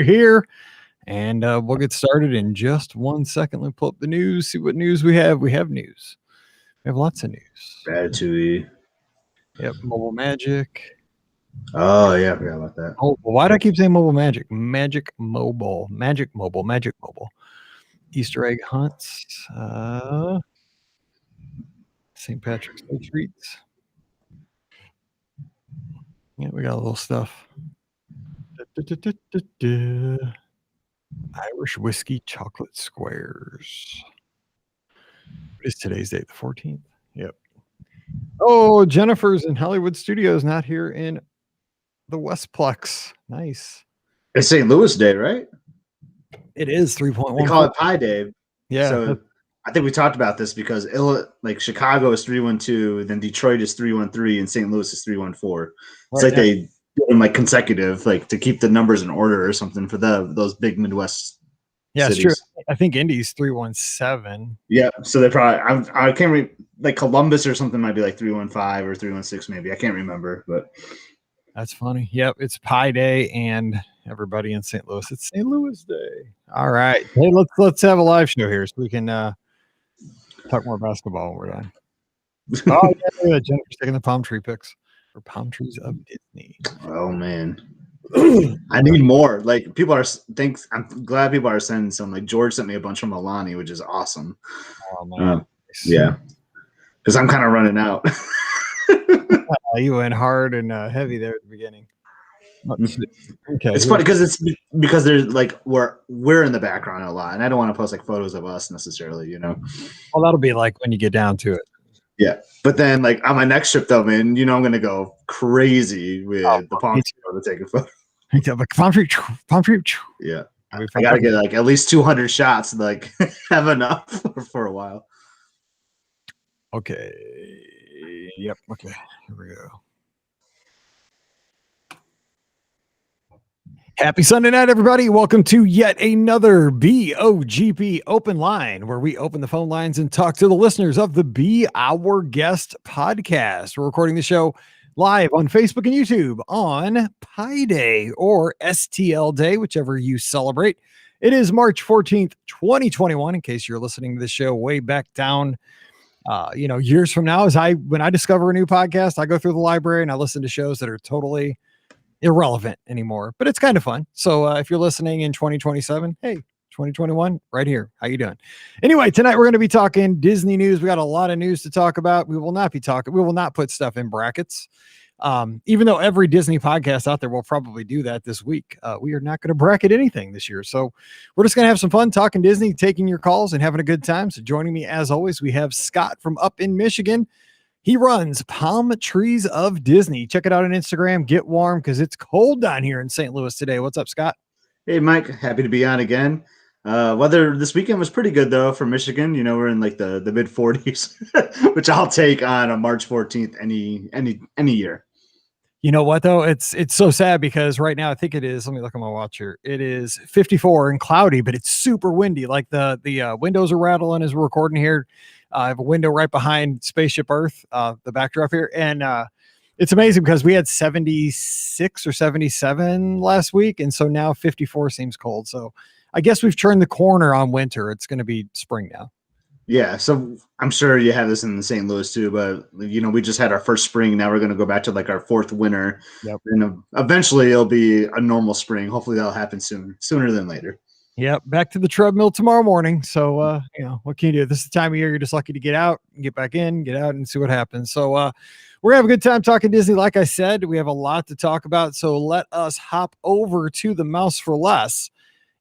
here, and we'll get started in just 1 second. Let me pull up the news, see what news we have. We have news. We have lots of news. Ratatouille. Yep, Mobile Magic. Oh, yeah, I forgot about that. Oh, why do I keep saying Mobile Magic? Magic Mobile. Easter egg hunts. St. Patrick's Day treats. Yeah, we got a little stuff. Irish whiskey chocolate squares. What is today's date? The 14th? Yep. Oh, Jennifer's in Hollywood Studios, not here in the Westplex. Nice. It's St. Louis Day, right? It is 3.1. They call it Pi Day. Yeah. So I think we talked about this because Chicago is 312, then Detroit is 313, and St. Louis is 314. It's like they do them like consecutive, like to keep the numbers in order or something for those big Midwest. Yeah, cities. it's true. I think Indy's 317. Yeah, so they probably I can't like Columbus or something might be like 315 or 316 maybe. I can't remember, but that's funny. Yep, it's Pi Day, and everybody in St. Louis, it's St. Louis Day. All right, hey, let's have a live show here so we can talk more basketball when we're done. Oh yeah, Jennifer's taking the palm tree pics for palm trees of Disney. Oh man. I need more. Like I'm glad people are sending some. Like George sent me a bunch from Alani, which is awesome. Oh man, yeah, because I'm kind of running out. You went hard and heavy there at the beginning. Okay, it's funny because there's like we're in the background a lot, and I don't want to post like photos of us necessarily, you know. Well, that'll be like when you get down to it. Yeah, but then like on my next trip though, man, you know I'm gonna go crazy with the palm tree to take a photo. Palm tree. Yeah, I gotta get like at least 200 shots, like have enough for a while. Okay. Yep. Okay. Here we go. Happy Sunday night, everybody. Welcome to yet another BOGP Open Line, where we open the phone lines and talk to the listeners of the Be Our Guest podcast. We're recording the show live on Facebook and YouTube on Pi Day or STL Day, whichever you celebrate. It is March 14th, 2021, in case you're listening to this show way back down, years from now. When I discover a new podcast, I go through the library and I listen to shows that are totally irrelevant anymore, but it's kind of fun. So if you're listening in 2027, hey, 2021 right here. How you doing? Anyway, tonight we're going to be talking Disney news. We got a lot of news to talk about. We will not put stuff in brackets. Even though every Disney podcast out there will probably do that this week, we are not going to bracket anything this year. So we're just going to have some fun talking Disney, taking your calls and having a good time. So joining me as always, we have Scott from up in Michigan. He runs Palm Trees of Disney. Check it out on Instagram. Get warm because it's cold down here in St. Louis today. What's up, Scott? Hey, Mike. Happy to be on again. Weather this weekend was pretty good though for Michigan. You know, we're in like the mid 40s, which I'll take on a March 14th any year. You know what though? It's so sad because right now I think it is. Let me look at my watch here. It is 54 and cloudy, but it's super windy. Like the windows are rattling as we're recording here. I have a window right behind Spaceship Earth, the backdrop here, and it's amazing because we had 76 or 77 last week, and so now 54 seems cold. So I guess we've turned the corner on winter. It's going to be spring now. Yeah, so I'm sure you have this in St. Louis too, but you know we just had our first spring. Now we're going to go back to like our fourth winter. Yep. And eventually it'll be a normal spring. Hopefully that'll happen sooner than later. Yep, back to the treadmill tomorrow morning. So, what can you do? This is the time of year you're just lucky to get out, get back in, get out and see what happens. So we're going to have a good time talking Disney. Like I said, we have a lot to talk about. So let us hop over to the Mouse for Less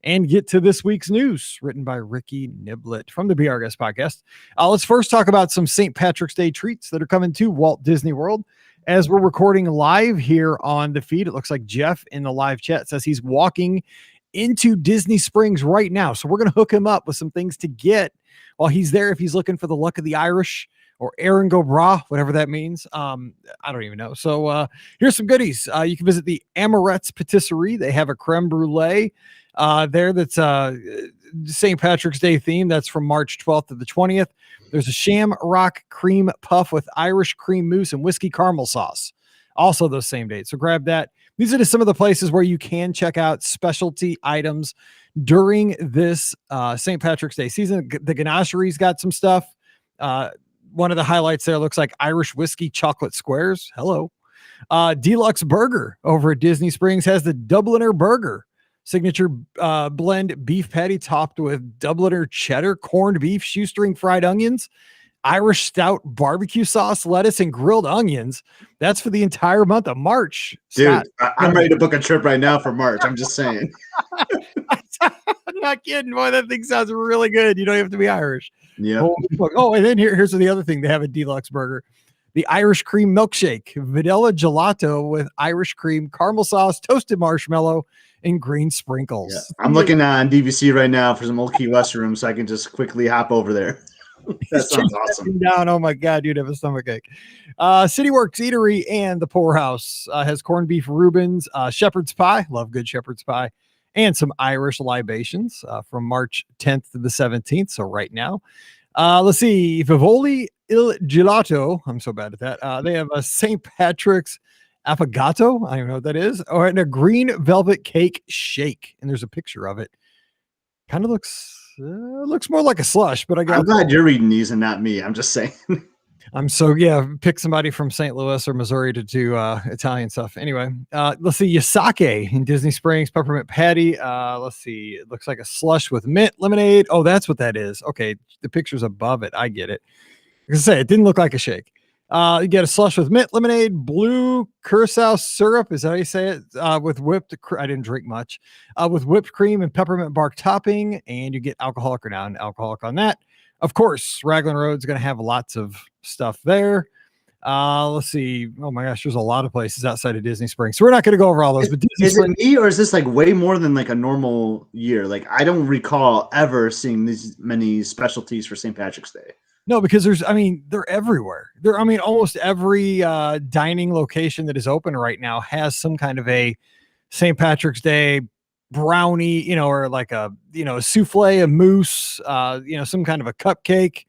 and get to this week's news written by Ricky Niblett from the Be Our Guest podcast. Let's first talk about some St. Patrick's Day treats that are coming to Walt Disney World. As we're recording live here on the feed, it looks like Jeff in the live chat says he's walking into Disney Springs right now. So we're going to hook him up with some things to get while he's there if he's looking for the luck of the Irish or Aaron Go Bra, whatever that means. I don't even know. So here's some goodies. You can visit the Amorette's Patisserie. They have a creme brulee there that's St. Patrick's Day theme. That's from March 12th to the 20th. There's a Shamrock Cream Puff with Irish cream mousse and whiskey caramel sauce. Also those same dates. So grab that. These are just some of the places where you can check out specialty items during this St. Patrick's Day season. The Ganachery's got some stuff. One of the highlights there looks like Irish whiskey chocolate squares. Hello. Deluxe Burger over at Disney Springs has the Dubliner Burger signature blend beef patty topped with Dubliner cheddar, corned beef, shoestring fried onions, Irish stout, barbecue sauce, lettuce, and grilled onions. That's for the entire month of March. Dude, I'm ready to book a trip right now for March. I'm just saying. I'm not kidding. Boy, that thing sounds really good. You don't have to be Irish. Yeah. Oh, and then here's the other thing. They have a deluxe burger. The Irish cream milkshake, vanilla gelato with Irish cream, caramel sauce, toasted marshmallow, and green sprinkles. Yeah. I'm looking on DVC right now for some old Key West room so I can just quickly hop over there. That sounds awesome. Down. Oh my God, you'd have a stomachache. CityWorks Eatery and the Poorhouse has corned beef Reubens, shepherd's pie. Love good shepherd's pie. And some Irish libations from March 10th to the 17th. So right now, let's see. Vivoli Il Gelato. I'm so bad at that. They have a St. Patrick's affogato. I don't know what that is. Or and a green velvet cake shake. And there's a picture of it. Kind of looks more like a slush, but I'm glad you're reading these and not me. I'm just saying. Pick somebody from St. Louis or Missouri to do Italian stuff. Anyway, let's see. Yasake in Disney Springs, peppermint patty. Let's see. It looks like a slush with mint lemonade. Oh, that's what that is. Okay. The picture's above it. I get it. Like I say, it didn't look like a shake. You get a slush with mint lemonade, blue curacao syrup. Is that how you say it? With I didn't drink much. With whipped cream and peppermint bark topping, and you get alcoholic or non-alcoholic on that. Of course, Raglan Road's going to have lots of stuff there. Let's see. Oh my gosh, there's a lot of places outside of Disney Springs. So we're not going to go over all those. But is it me, or is this like way more than like a normal year? Like I don't recall ever seeing these many specialties for St. Patrick's Day. No, because they're everywhere. Almost every dining location that is open right now has some kind of a St. Patrick's Day brownie, or like a souffle, a mousse, some kind of a cupcake,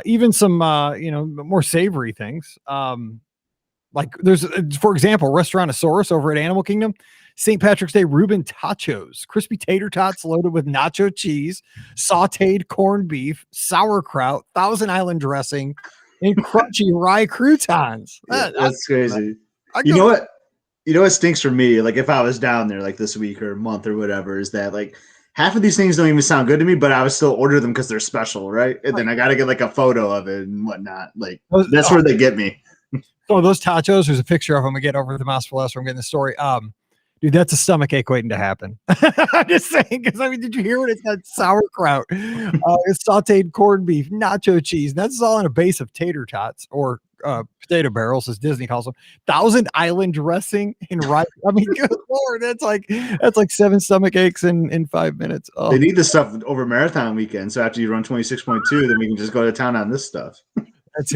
even some, more savory things. Like there's, for example, Restaurantosaurus over at Animal Kingdom, St. Patrick's Day Reuben tachos, crispy tater tots loaded with nacho cheese, sauteed corned beef, sauerkraut, Thousand Island dressing, and crunchy rye croutons. That's crazy. You know what stinks for me? Like if I was down there like this week or month or whatever, is that like half of these things don't even sound good to me, but I would still order them because they're special, right? And then I got to get like a photo of it and whatnot. Like that's where they get me. So those tachos, there's a picture of them again over at the Mouse Palace where I'm getting the story. Dude, that's a stomach ache waiting to happen. I'm just saying, because did you hear what it's got? Sauerkraut, it's sauteed corned beef, nacho cheese. That's all on a base of tater tots or potato barrels, as Disney calls them. Thousand Island dressing and rice. Good Lord, that's like 7 stomach aches in 5 minutes. Oh. They need this stuff over marathon weekend. So after you run 26.2, then we can just go to town on this stuff. That's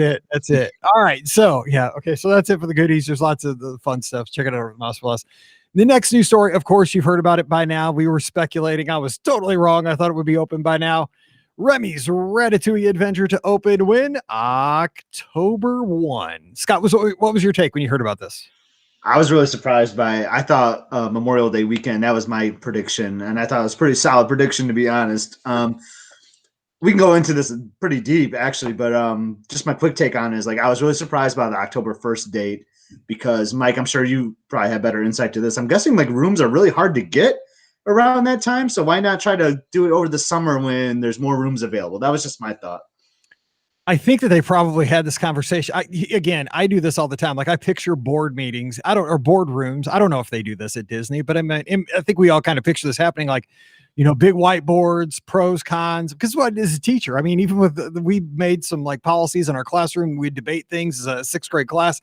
it. All right. So yeah. Okay. So that's it for the goodies. There's lots of the fun stuff. Check it out at Mouse Plus. The next news story, of course, you've heard about it by now. We were speculating. I was totally wrong. I thought it would be open by now. Remy's Ratatouille Adventure to open when? October 1. Scott, what was your take when you heard about this? I was really surprised by it. I thought Memorial Day weekend, that was my prediction. And I thought it was a pretty solid prediction, to be honest. We can go into this pretty deep, actually. But just my quick take on it is, like, I was really surprised by the October 1st date. Because, Mike, I'm sure you probably have better insight to this. I'm guessing like rooms are really hard to get around that time. So why not try to do it over the summer when there's more rooms available? That was just my thought. I think that they probably had this conversation. I do this all the time. Like I picture board meetings, or board rooms. I don't know if they do this at Disney, but I think we all kind of picture this happening. Like, big whiteboards, pros, cons. Because what is a teacher? Even with we made some like policies in our classroom. We debate things as a 6th grade class.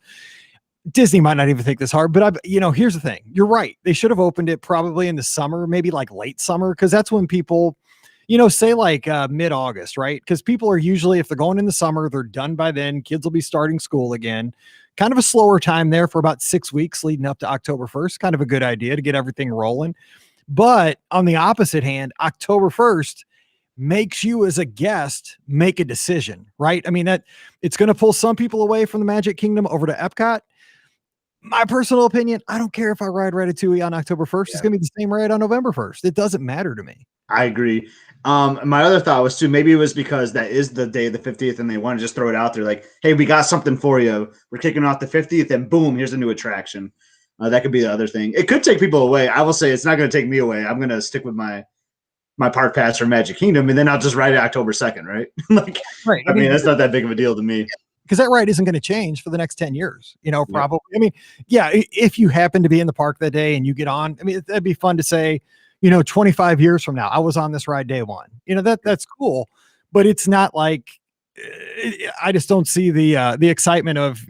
Disney might not even think this hard, but here's the thing. You're right. They should have opened it probably in the summer, maybe like late summer. Cause that's when people, say like mid-August, right? Cause people are usually, if they're going in the summer, they're done by then. Kids will be starting school again. Kind of a slower time there for about 6 weeks leading up to October 1st. Kind of a good idea to get everything rolling. But on the opposite hand, October 1st makes you as a guest make a decision, right? That it's going to pull some people away from the Magic Kingdom over to Epcot. My personal opinion, I don't care if I ride Ratatouille on October 1st. Yeah. It's going to be the same ride on November 1st. It doesn't matter to me. I agree. My other thought was too, maybe it was because that is the day of the 50th and they want to just throw it out there like, hey, we got something for you. We're kicking off the 50th and boom, here's a new attraction. That could be the other thing. It could take people away. I will say it's not going to take me away. I'm going to stick with my park pass for Magic Kingdom, and then I'll just ride it October 2nd, right? Like, right. I mean, that's not that big of a deal to me. Because that ride isn't going to change for the next 10 years, probably. Yeah. I mean, yeah, if you happen to be in the park that day and you get on, I mean, that'd be fun to say, 25 years from now, I was on this ride day one. That's cool, but it's not like I just don't see the excitement of,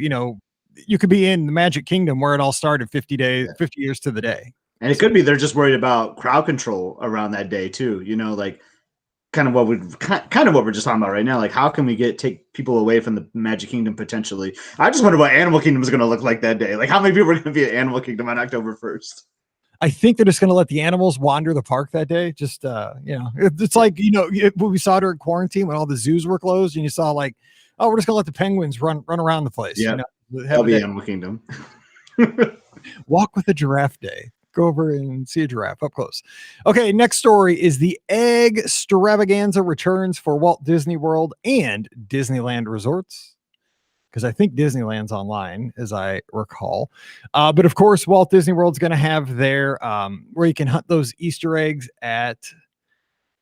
you could be in the Magic Kingdom where it all started 50 years to the day. And it could be they're just worried about crowd control around that day too. Like kind of what we're just talking about right now. Like, how can we take people away from the Magic Kingdom potentially? I just wonder what Animal Kingdom is going to look like that day. Like, how many people are going to be at Animal Kingdom on October 1st? I think they're just going to let the animals wander the park that day. Just, it's like, what we saw during quarantine when all the zoos were closed and you saw like, oh, we're just going to let the penguins run around the place. Yeah. That'll be Animal Kingdom. Walk with a giraffe day. Go over and see a giraffe up close. Okay, next story is the egg extravaganza returns for Walt Disney World and Disneyland Resorts. Because I think Disneyland's online, as I recall. But of course, Walt Disney World's going to have their where you can hunt those Easter eggs at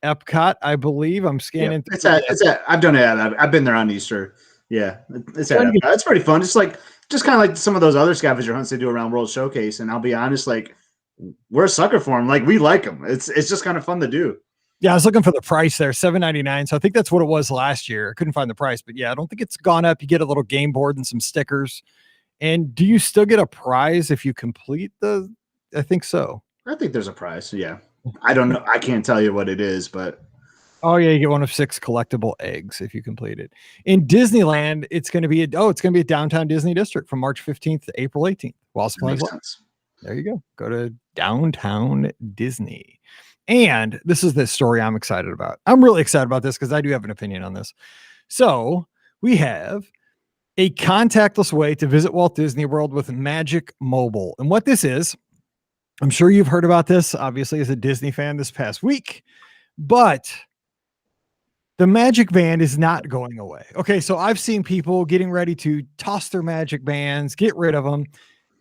Epcot, I believe. I'm scanning. Yeah, it's at. I've done it. I've been there on Easter. Yeah, it's at Epcot. It's pretty fun. Just kind of like some of those other scavenger hunts they do around World Showcase. And I'll be honest, like, we're a sucker for them. Like, we like them. It's just kind of fun to do. Yeah, I was looking for the price there, $7.99. So I think that's what it was last year. I couldn't find the price, but yeah, I don't think it's gone up. You get a little game board and some stickers. And do you still get a prize if you complete I think so. I think there's a prize. Yeah. I don't know. I can't tell you what it is, but. Oh yeah, you get one of 6 collectible eggs if you complete it. In Disneyland, it's going to be a downtown Disney district from March 15th to April 18th. While supplies last. There you go. Go to downtown Disney. And this is the story I'm excited about. I'm really excited about this because I do have an opinion on this. So we have a contactless way to visit Walt Disney World with Magic Mobile. And what this is, I'm sure you've heard about this, obviously, as a Disney fan this past week, but the Magic Band is not going away. Okay, so I've seen people getting ready to toss their Magic Bands, get rid of them.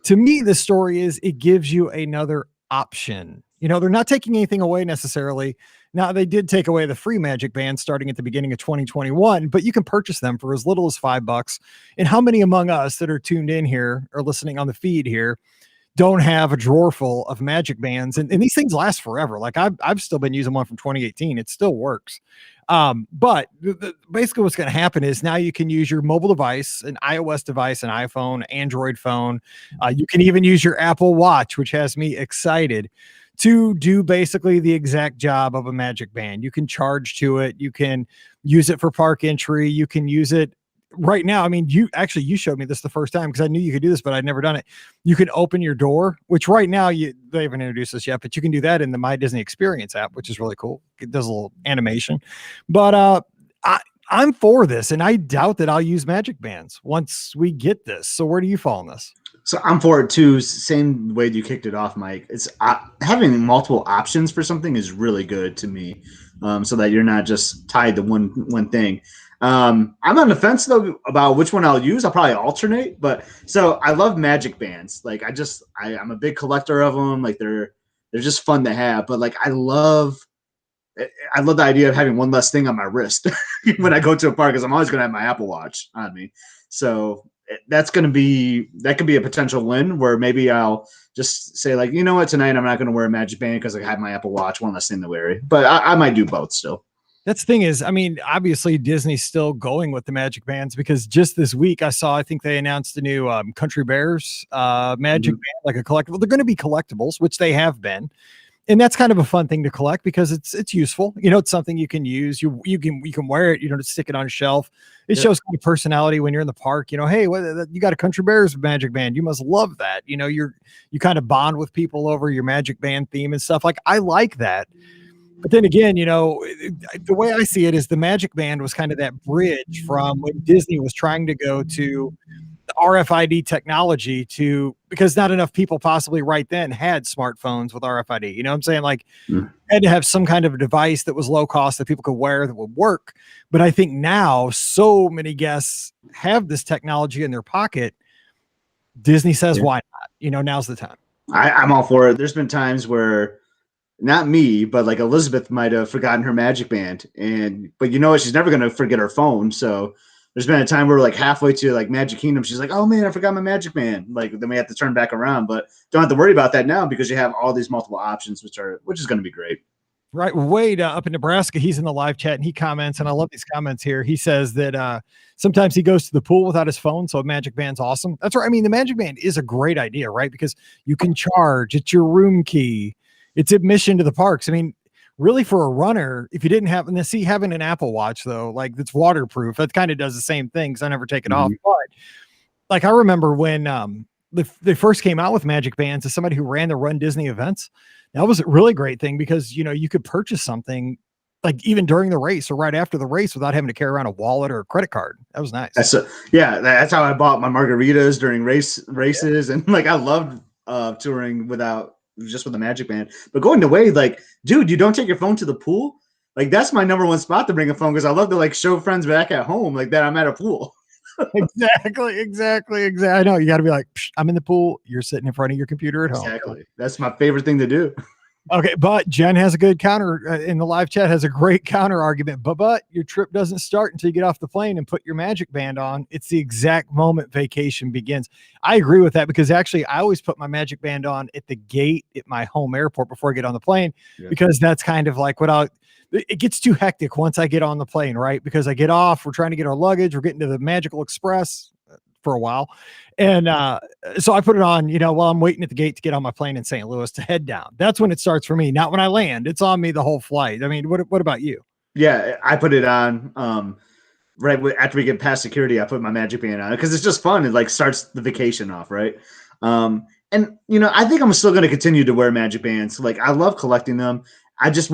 To me, the story is it gives you another option. They're not taking anything away necessarily. Now, they did take away the free Magic Band starting at the beginning of 2021, but you can purchase them for as little as $5. And how many among us that are tuned in here or listening on the feed here don't have a drawer full of Magic Bands? And these things last forever. Like I've still been using one from 2018. It still works. But basically what's going to happen is now you can use your mobile device, an iOS device, an iPhone, Android phone. You can even use your Apple Watch, which has me excited, to do basically the exact job of a Magic Band. You can charge to it. You can use it for park entry. You can use it right now. I mean, you showed me this the first time because I knew you could do this, but I'd never done it. You can open your door, which right now they haven't introduced this yet, but you can do that in the My Disney Experience app, which is really cool. It does a little animation, but I'm for this, and I doubt that I'll use Magic Bands once we get this. So where do you fall on this? So I'm for it too. Same way you kicked it off, Mike. It's having multiple options for something is really good to me, so that you're not just tied to one thing. I'm on the fence though about which one I'll use. I'll probably alternate, but so I love Magic Bands. Like I'm a big collector of them. Like they're just fun to have. But like I love the idea of having one less thing on my wrist when I go to a park, because I'm always going to have my Apple Watch on me. So that could be a potential win where maybe I'll just say like, you know what, tonight I'm not going to wear a Magic Band because I have my Apple Watch, one less thing to wear. But I might do both still. That's the thing is, I mean, obviously Disney's still going with the Magic Bands because just this week I think they announced a new Country Bears Magic Band, like a collectible. They're going to be collectibles, which they have been. And that's kind of a fun thing to collect because it's useful. It's something you can use. You can wear it. You don't stick it on a shelf. It shows kind of personality when you're in the park. Hey, you got a Country Bears Magic Band. You must love that. You kind of bond with people over your Magic Band theme and stuff. Like I like that. But then again, the way I see it is the Magic Band was kind of that bridge from when Disney was trying to go to RFID technology because not enough people possibly right then had smartphones with RFID. You know what I'm saying? Like, had to have some kind of a device that was low cost that people could wear that would work. But I think now so many guests have this technology in their pocket. Disney says, why not? You know, now's the time. I'm all for it. There's been times where not me, but like Elizabeth might have forgotten her Magic Band, but you know what? She's never going to forget her phone. So there's been a time where like halfway to like Magic Kingdom, she's like, "Oh man, I forgot my Magic Band." Like then we have to turn back around, but don't have to worry about that now because you have all these multiple options, which is going to be great. Right. Wade up in Nebraska, he's in the live chat and he comments, and I love these comments here. He says that sometimes he goes to the pool without his phone, so a Magic Band's awesome. That's right. I mean, the Magic Band is a great idea, right? Because you can charge, it's your room key, it's admission to the parks. I mean, really for a runner, if you didn't have, and see, having an Apple Watch though, like that's waterproof, that kind of does the same thing because I never take it off. But like I remember when they first came out with Magic Bands, as somebody who ran the Run Disney events, that was a really great thing because, you know, you could purchase something like even during the race or right after the race without having to carry around a wallet or a credit card. That was nice. That's how I bought my margaritas during races. And like, I loved touring with the Magic Band, but going to Wade, like, dude, you don't take your phone to the pool. Like that's my number one spot to bring a phone. Cause I love to like show friends back at home like that I'm at a pool. Exactly. I know you got to be like, I'm in the pool. You're sitting in front of your computer at home. Exactly. That's my favorite thing to do. Okay. But Jen has a good counter in the live chat, has a great counter argument, but your trip doesn't start until you get off the plane and put your Magic Band on. It's the exact moment vacation begins. I agree with that because actually I always put my Magic Band on at the gate at my home airport before I get on the plane, because that's kind of like it gets too hectic once I get on the plane, right? Because I get off, we're trying to get our luggage, we're getting to the Magical Express for a while. And so I put it on, while I'm waiting at the gate to get on my plane in St. Louis to head down. That's when it starts for me, not when I land. It's on me the whole flight. I mean, what about you? Yeah, I put it on right after we get past security. I put my Magic Band on because it's just fun. It like starts the vacation off, right? And I think I'm still going to continue to wear Magic Bands. Like I love collecting them. I just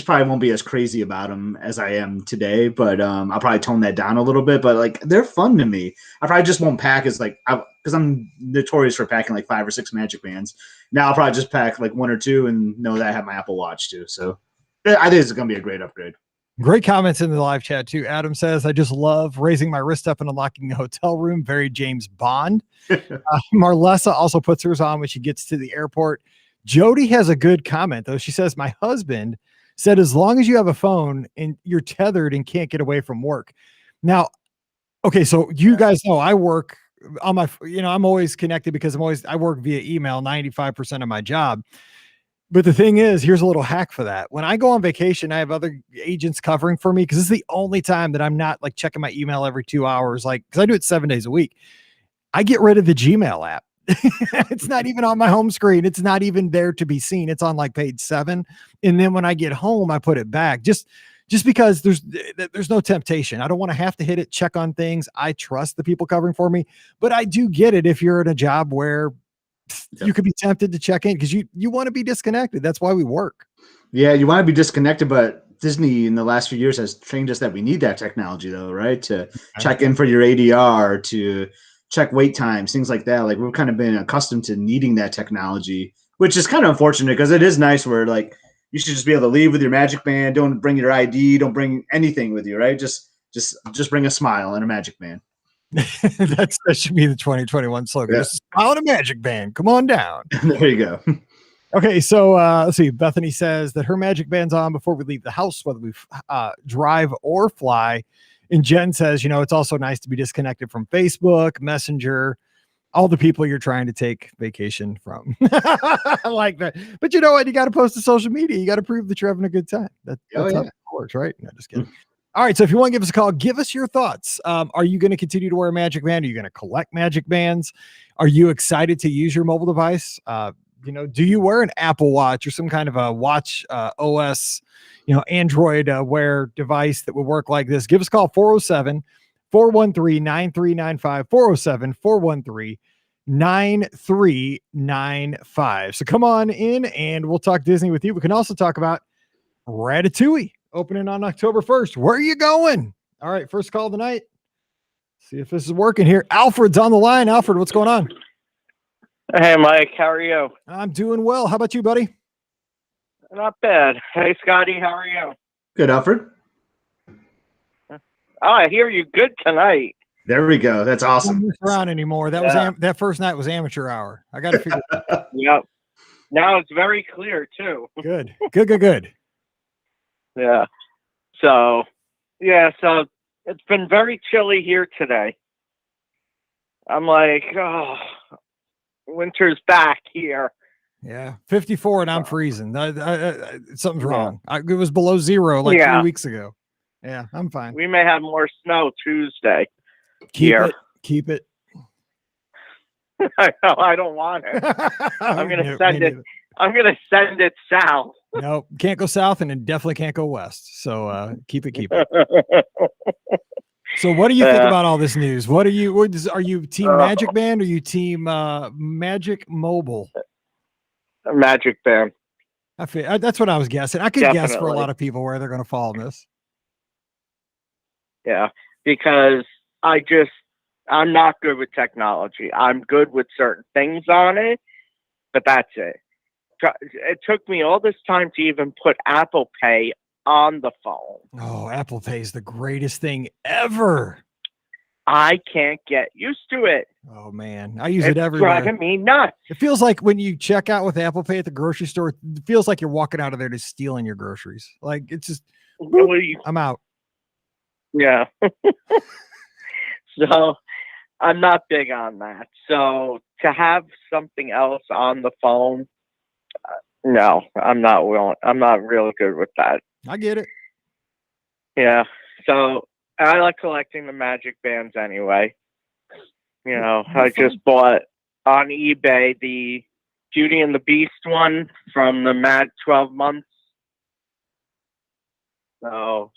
probably won't be as crazy about them as I am today, but I'll probably tone that down a little bit. But like they're fun to me. I probably just won't pack because I'm notorious for packing like 5 or 6 Magic Bands. Now I'll probably just pack like 1 or 2 and know that I have my Apple Watch too. So I think it's going to be a great upgrade. Great comments in the live chat too. Adam says, I just love raising my wrist up and unlocking the hotel room. Very James Bond. Marlessa also puts hers on when she gets to the airport. Jody has a good comment though. She says, my husband said, as long as you have a phone and you're tethered and can't get away from work. Now, okay, so you guys know I work on my, I'm always connected because I work via email 95% of my job. But the thing is, here's a little hack for that. When I go on vacation, I have other agents covering for me because this is the only time that I'm not like checking my email every 2 hours, like, because I do it 7 days a week. I get rid of the Gmail app. It's not even on my home screen. It's not even there to be seen. It's on like page 7. And then when I get home, I put it back just because there's no temptation. I don't want to have to hit it, check on things. I trust the people covering for me, but I do get it if you're in a job where you could be tempted to check in because you want to be disconnected. That's why we work. Yeah, you want to be disconnected, but Disney in the last few years has trained us that we need that technology though, right? To check in for your ADR, to check wait times, things like that. Like we've kind of been accustomed to needing that technology, which is kind of unfortunate because it is nice where like you should just be able to leave with your Magic Band. Don't bring your ID. Don't bring anything with you, right? Just bring a smile and a Magic Band. That should be the 2021 slogan. Yeah. Smile and a Magic Band. Come on down. There you go. Okay, so let's see. Bethany says that her Magic Band's on before we leave the house, whether we drive or fly. And Jen says, it's also nice to be disconnected from Facebook, Messenger, all the people you're trying to take vacation from. I like that. But you know what? You got to post to social media. You got to prove that you're having a good time. That's how it works, right? No, just kidding. All right. So if you want to give us a call, give us your thoughts. Are you going to continue to wear a Magic Band? Are you going to collect Magic Bands? Are you excited to use your mobile device? Do you wear an Apple Watch or some kind of a watch OS, Android wear device that would work like this? Give us a call, 407-413-9395, 407-413-9395. So come on in and we'll talk Disney with you. We can also talk about Ratatouille opening on October 1st. Where are you going? All right, first call of the night. See if this is working here. Alfred's on the line. Alfred, what's going on? Hey, Mike, how are you? I'm doing well. How about you, buddy? Not bad. Hey, Scotty, how are you? Good, Alfred. Oh, I hear you good tonight. There we go. That's awesome. Don't mess around anymore. That was that first night was amateur hour. I got to figure. Yep. Now it's very clear too. Good. Good. Yeah. So it's been very chilly here today. I'm like, oh, winter's back here. Yeah, 54 and I'm freezing. Something's wrong. It was below zero like 3 weeks ago. Yeah, I'm fine. We may have more snow Tuesday. Keep it. I don't want it. I'm gonna send it. I'm gonna send it south. No, can't go south, and it definitely can't go west. So keep it. So what do you think about all this news? Are you team Magic Band or you team Magic Mobile? Magic Band. That's what I was guessing. I could guess for a lot of people where they're going to fall in this. Yeah, because I'm not good with technology. I'm good with certain things on it, but that's it. It took me all this time to even put Apple Pay on the phone. Oh, Apple Pay is the greatest thing ever. I can't get used to it. Oh man, I use it everywhere. It's driving me nuts. It feels like when you check out with Apple Pay at the grocery store, it feels like you're walking out of there just stealing your groceries. Like it's just, I'm out. Yeah. So I'm not big on that. So to have something else on the phone, no, I'm not willing. I'm not real good with that. I get it. Yeah. So I like collecting the Magic Bands anyway. You know, I just bought on eBay the Beauty and the Beast one from the Mad 12 Months. So,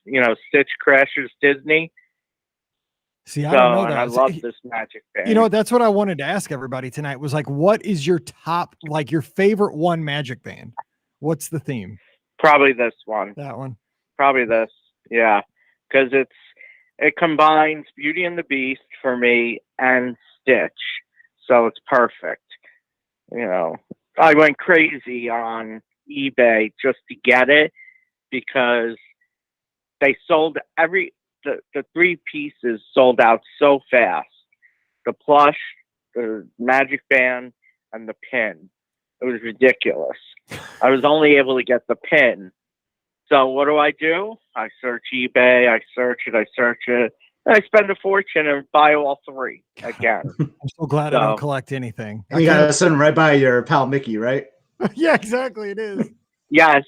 Stitch Crashes Disney. See, I don't know that. I love this Magic Band. You know, that's what I wanted to ask everybody tonight was like, what is your top, like your favorite one Magic Band? What's the theme? Probably this one. That one. Probably this. Yeah. Because it combines Beauty and the Beast for me and Stitch. So it's perfect. I went crazy on eBay just to get it because they sold the three pieces sold out so fast. The plush, the Magic Band, and the pin. It was ridiculous. I was only able to get the pin. So what do? I search eBay, I search it. And I spend a fortune and buy all three again. I'm so glad I don't collect anything. You got to send them right by your pal Mickey, right? Yeah, exactly. It is. Yes.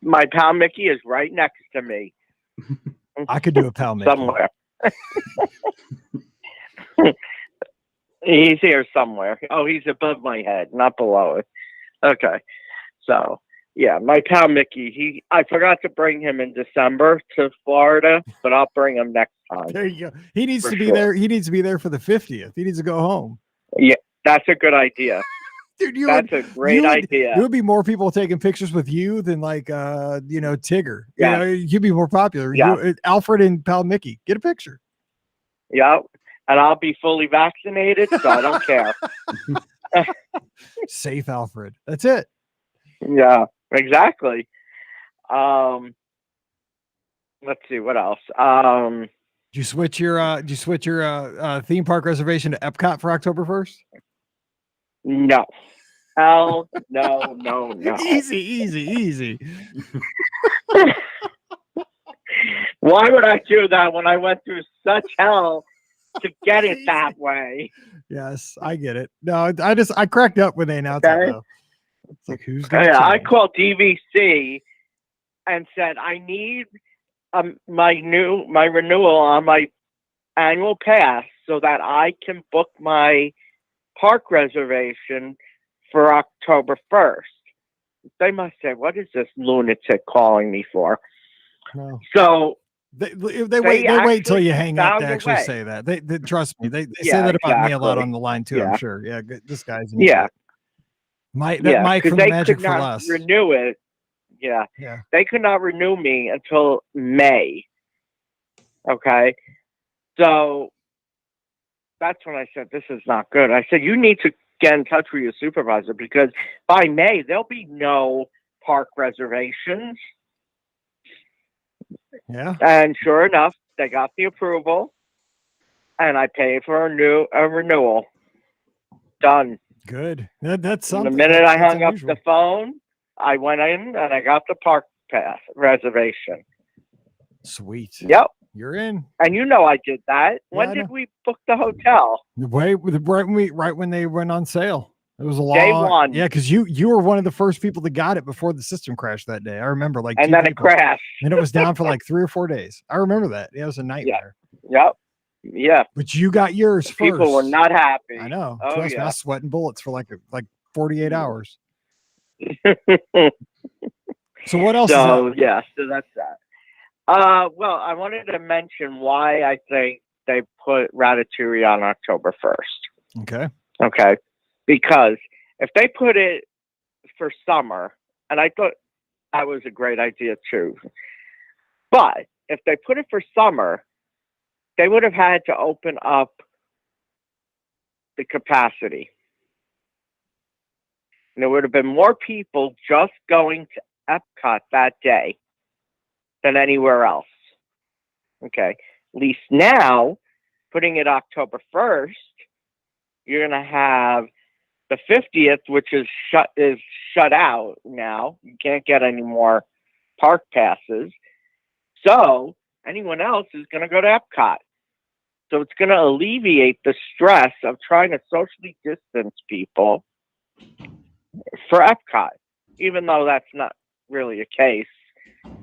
My pal Mickey is right next to me. I could do a pal Mickey. Somewhere. He's here somewhere. Oh, he's above my head, not below it. Okay. So, yeah, my pal Mickey, I forgot to bring him in December to Florida, but I'll bring him next time. There you go. He needs to be there. He needs to be there for the 50th. He needs to go home. Yeah, that's a good idea. Dude, that's a great idea. There would be more people taking pictures with you than like Tigger. Yeah. You'd be more popular. Yeah. Alfred and pal Mickey, get a picture. Yeah. And I'll be fully vaccinated, so I don't care. Safe Alfred. That's it. Yeah, exactly. Let's see what else. Did you switch your theme park reservation to Epcot for October 1st? No. Hell no. Easy. Why would I do that when I went through such hell to get it that way? Yes, I get it. No, I cracked up when they announced it though. It's like, who's gonna I called DVC and said I need my renewal on my annual pass so that I can book my park reservation for October 1st. They must say, what is this lunatic calling me for? No. So they wait till you hang up to actually say that. They trust me. They say that about me a lot on the line too. Yeah. I'm sure. Yeah, this guy's Mike from the Magic for Less. Renew it. Yeah. They could not renew me until May. Okay. So that's when I said, this is not good. I said, you need to get in touch with your supervisor because by May, there'll be no park reservations. Yeah. And sure enough, they got the approval and I paid for a renewal. Done. Good. That's And the something. minute I That's hung up unusual. the phone, I went in and I got the park pass reservation. Sweet. Yep. You're in. And you know I did that. When I did know. we book the hotel? Right when they went on sale. It was a long Day one. Yeah, because you were one of the first people that got it before the system crashed that day. I remember like And two then it people. crashed. And it was down for like 3 or 4 days. I remember that. Yeah, it was a nightmare. Yep. Yeah. But you got yours first. People were not happy. I know. Oh, Trust me, I was sweating bullets for like 48 hours. So what else is up? Yeah, so that's that. Well, I wanted to mention why I think they put Ratatouille on October 1st. Okay. Okay. Because if they put it for summer, and I thought that was a great idea too, but if they put it for summer, they would have had to open up the capacity. And there would have been more people just going to Epcot that day than anywhere else. Okay. At least now, putting it October 1st, you're going to have the 50th, which is shut out now. You can't get any more park passes. So anyone else is going to go to Epcot. So it's going to alleviate the stress of trying to socially distance people for Epcot, even though that's not really a case.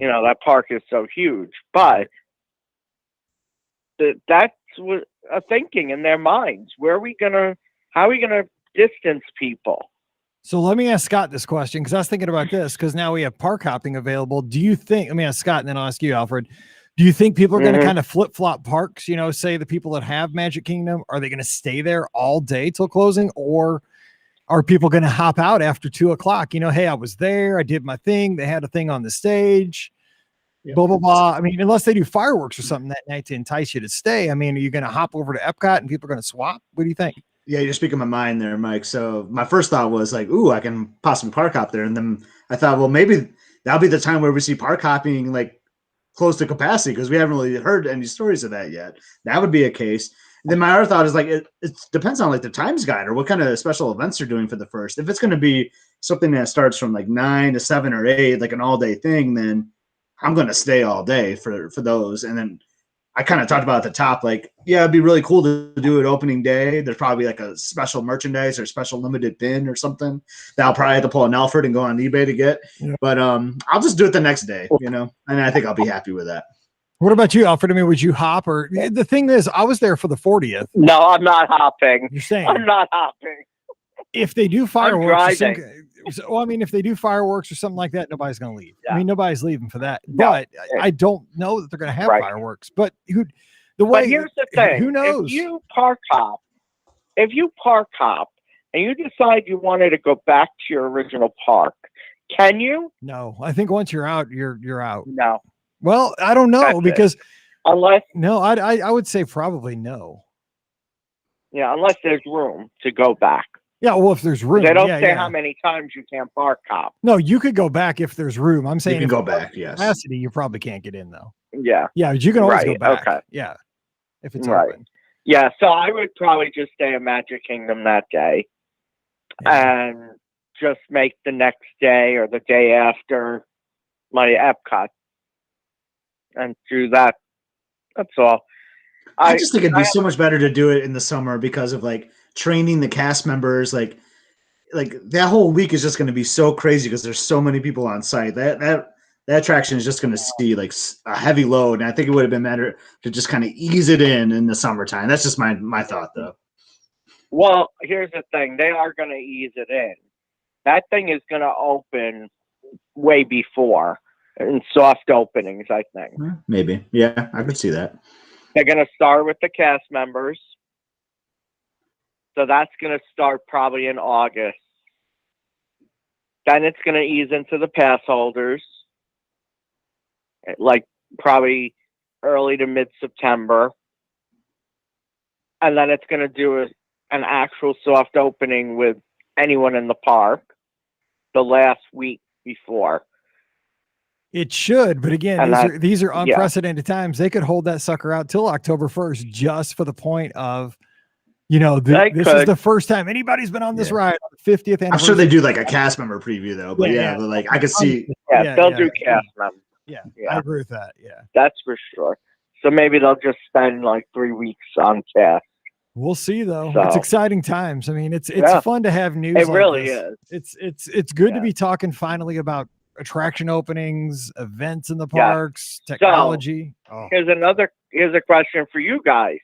You know, that park is so huge, but that's a thinking in their minds. How are we gonna distance people? So let me ask Scott this question, because I was thinking about this, because now we have park hopping available. Do you think, let me ask Scott and then I'll ask you, Alfred, do you think people are going to kind of flip-flop parks? You know, say the people that have Magic Kingdom, are they going to stay there all day till closing, or are people going to hop out after 2:00? You know, hey, I was there, I did my thing, they had a thing on the stage, blah, blah, blah. I mean, unless they do fireworks or something that night to entice you to stay. I mean, are you going to hop over to Epcot and people are going to swap? What do you think? Yeah, you're speaking my mind there, Mike. So my first thought was like, ooh, I can possibly park hop there. And then I thought, well, maybe that'll be the time where we see park hopping like close to capacity, because we haven't really heard any stories of that yet. That would be a case. And then my other thought is like, it depends on like the times guide or what kind of special events they're doing for the first. If it's going to be something that starts from like 9 to 7 or 8, like an all day thing, then I'm going to stay all day for those. And then I kind of talked about at the top, like, yeah, it'd be really cool to do it opening day. There's probably like a special merchandise or special limited pin or something that I'll probably have to pull an Alfred and go on eBay to get. Yeah. But I'll just do it the next day, you know, and I think I'll be happy with that. What about you, Alfred? I mean, would you hop? Or the thing is, I was there for the 40th. No, I'm not hopping. You're saying I'm not hopping. If they do fireworks, well, I mean, if they do fireworks or something like that, nobody's going to leave. Yeah. I mean, nobody's leaving for that. No. But I don't know that they're going to have fireworks. But here's the thing: who knows? If you park hop and you decide you wanted to go back to your original park, can you? No, I think once you're out, you're out. No. Well, I don't know, because unless I would say probably no. Yeah, unless there's room to go back. Yeah, well, if there's room. They don't say how many times you can't park hop. No, you could go back if there's room. I'm saying you can go back, yes. Capacity, you probably can't get in, though. Yeah. Yeah, but you can always go back. Okay. Yeah, if it's open. Yeah, so I would probably just stay at Magic Kingdom that day and just make the next day or the day after my Epcot and do that. That's all. I just think it'd be so much better to do it in the summer because of like training the cast members. Like that whole week is just going to be so crazy because there's so many people on site. That attraction is just going to see like a heavy load, and I think it would have been better to just kind of ease it in the summertime. That's just my thought, though. Well, here's the thing: they are going to ease it in. That thing is going to open way before in soft openings, I think. Maybe, yeah, I could see that. They're going to start with the cast members. So that's going to start probably in August. Then it's going to ease into the pass holders, like probably early to mid-September. and then it's going to do an actual soft opening with anyone in the park the last week before. It should, but again, And these are unprecedented times. They could hold that sucker out till October 1st just for the point of, this is the first time anybody's been on this ride on the 50th anniversary. I'm sure they do like a cast member preview though, but but like I could see. They'll do cast members. Yeah, I agree with that. Yeah, that's for sure. So maybe they'll just spend like 3 weeks on cast. We'll see though. It's exciting times. I mean, it's fun to have news. It like really this. It's good to be talking finally about attraction openings, events in the parks, technology. So, here's a question for you guys.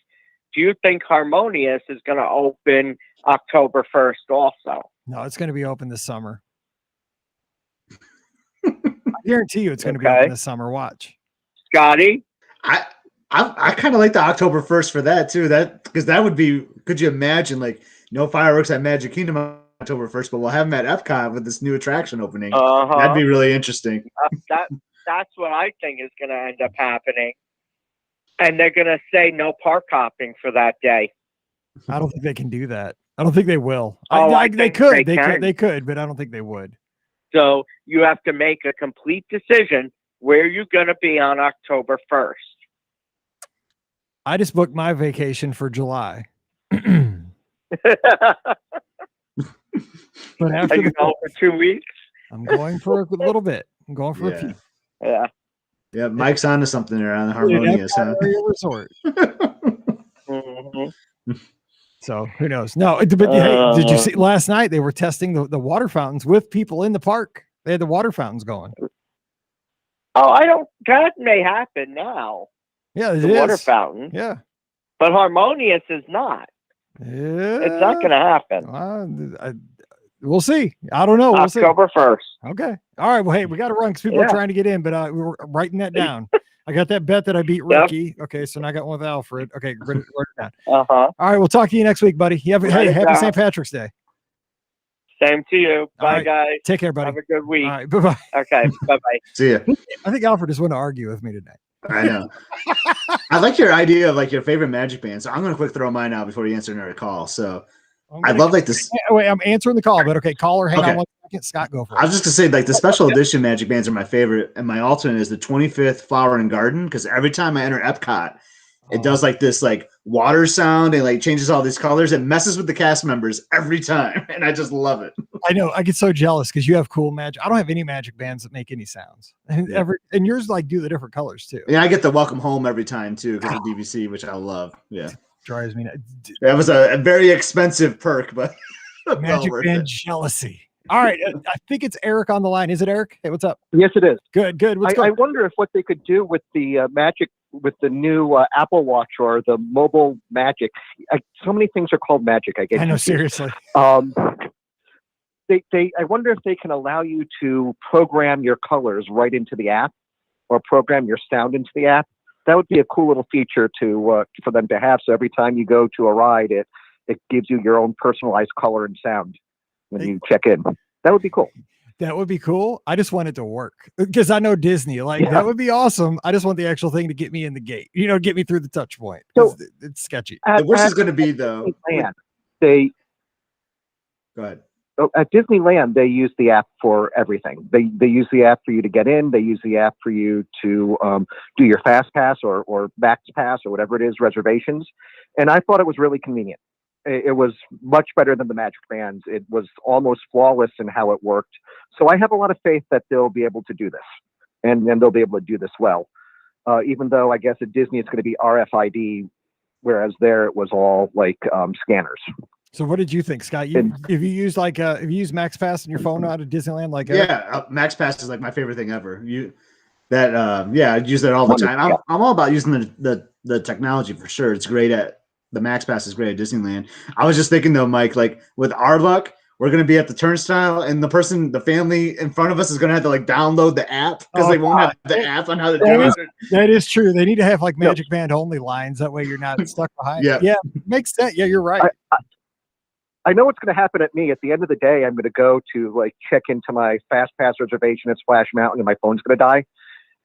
Do you think Harmonious is going to open October 1st also? No, it's going to be open this summer. I guarantee you it's going to be open this summer. Watch. Scotty? I kind of like the October 1st for that too. Because that would be, could you imagine like no fireworks at Magic Kingdom on October 1st, but we'll have them at Epcot with this new attraction opening. That'd be really interesting. That's what I think is going to end up happening. And they're going to say no park hopping for that day. I don't think they can do that. I don't think they will. They could, but I don't think they would. So you have to make a complete decision where you're going to be on October 1st. I just booked my vacation for July. But after Are you going for 2 weeks? I'm going for a little bit. I'm going for a few. Yeah. Yeah, Mike's onto something there on the Harmonious, huh? Resort. So who knows? No, but hey, did you see last night they were testing the water fountains with people in the park? They had the water fountains going. Oh, that may happen now. Yeah, the water fountain. Yeah. But Harmonious is not. Yeah. It's not going to happen. We'll see. I don't know. October 1st. Okay. All right. Well, hey, we got to run because people are trying to get in, but we were writing that down. I got that bet that I beat Ricky. Okay. So now I got one with Alfred. Okay. Write it down. All right. We'll talk to you next week, buddy. Happy St. Patrick's Day. Same to you. Bye, guys. Take care, buddy. Have a good week. All right. Bye-bye. Okay. Bye-bye. See ya. I think Alfred just want to argue with me today. I know. I like your idea of like your favorite Magic band. So I'm going to quick throw mine out before you answer another call. So I love like this. Wait, I'm answering the call, but okay, caller, hang on 1 second. Scott, go for it. I was just gonna say like the special edition Magic bands are my favorite, and my alternate is the 25th Flower and Garden because every time I enter Epcot, it does like this like water sound and like changes all these colors and messes with the cast members every time, and I just love it. I know. I get so jealous because you have cool magic. I don't have any magic bands that make any sounds, and and yours like do the different colors too. Yeah, I get the welcome home every time too because of DVC, which I love. Yeah. Drives me nuts. That was a very expensive perk, but magic band jealousy. All right, I think it's Eric on the line. Is it Eric? Hey, what's up? Yes, it is. Good. I wonder if what they could do with the Magic, with the new Apple Watch or the mobile Magic. So many things are called Magic. I guess. I know, seriously. I wonder if they can allow you to program your colors right into the app, or program your sound into the app. That would be a cool little feature for them to have. So every time you go to a ride, it gives you your own personalized color and sound when you check in. That would be cool. That would be cool. I just want it to work because I know Disney. That would be awesome. I just want the actual thing to get me in the gate. Get me through the touch point. So it's sketchy. The worst is going to be though. Go ahead. At Disneyland, they use the app for everything. They use the app for you to get in. They use the app for you to do your Fast Pass or Max Pass or whatever it is, reservations. And I thought it was really convenient. It was much better than the Magic Bands. It was almost flawless in how it worked. So I have a lot of faith that they'll be able to do this, and they'll be able to do this well. Even though I guess at Disney it's going to be RFID, whereas there it was all like scanners. So what did you think, Scott? If you use Max Pass on your phone out of Disneyland, Max Pass is like my favorite thing ever. I use that all the time. I'm all about using the technology for sure. It's great the Max Pass is great at Disneyland. I was just thinking though, Mike, like with our luck, we're going to be at the turnstile and the family in front of us is going to have to like download the app because they won't have the app on how to do it. That is true. They need to have like Magic Band only lines. That way you're not stuck behind. Yeah. Makes sense. Yeah, you're right. I know what's going to happen at me. At the end of the day, I'm going to go to like check into my Fast Pass reservation at Splash Mountain and my phone's going to die.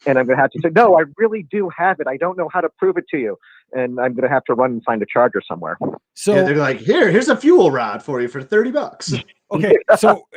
And I'm going to have to say, no, I really do have it. I don't know how to prove it to you. And I'm going to have to run and find a charger somewhere. So they're like, here's a fuel rod for you for $30. Okay. So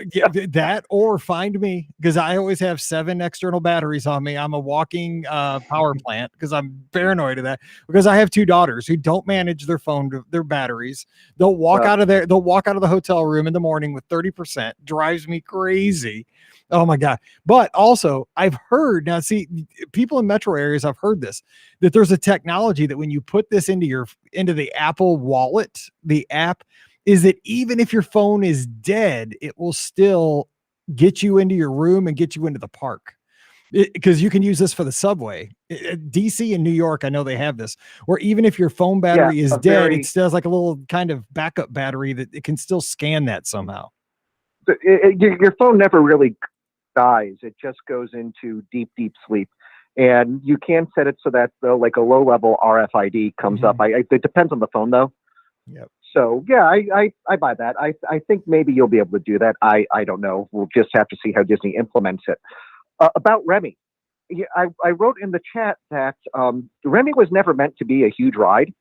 that, or find me, because I always have 7 external batteries on me. I'm a walking power plant because I'm paranoid of that, because I have 2 daughters who don't manage their phone, their batteries. They'll walk out of the hotel room in the morning with 30%. Drives me crazy. Oh my God. But also I've heard, now see, people in metro areas, I've heard this, that there's a technology that when you put this into the Apple Wallet, the app, is that even if your phone is dead, it will still get you into your room and get you into the park. Because you can use this for the subway. DC and New York, I know they have this, where even if your phone battery is dead, it still has like a little kind of backup battery that it can still scan that somehow. Your phone never really dies. It just goes into deep sleep. And you can set it so that like a low level RFID comes up. It depends on the phone though. Yep. So yeah, I buy that. I think maybe you'll be able to do that. I don't know. We'll just have to see how Disney implements it. About Remy, I wrote in the chat that Remy was never meant to be a huge ride.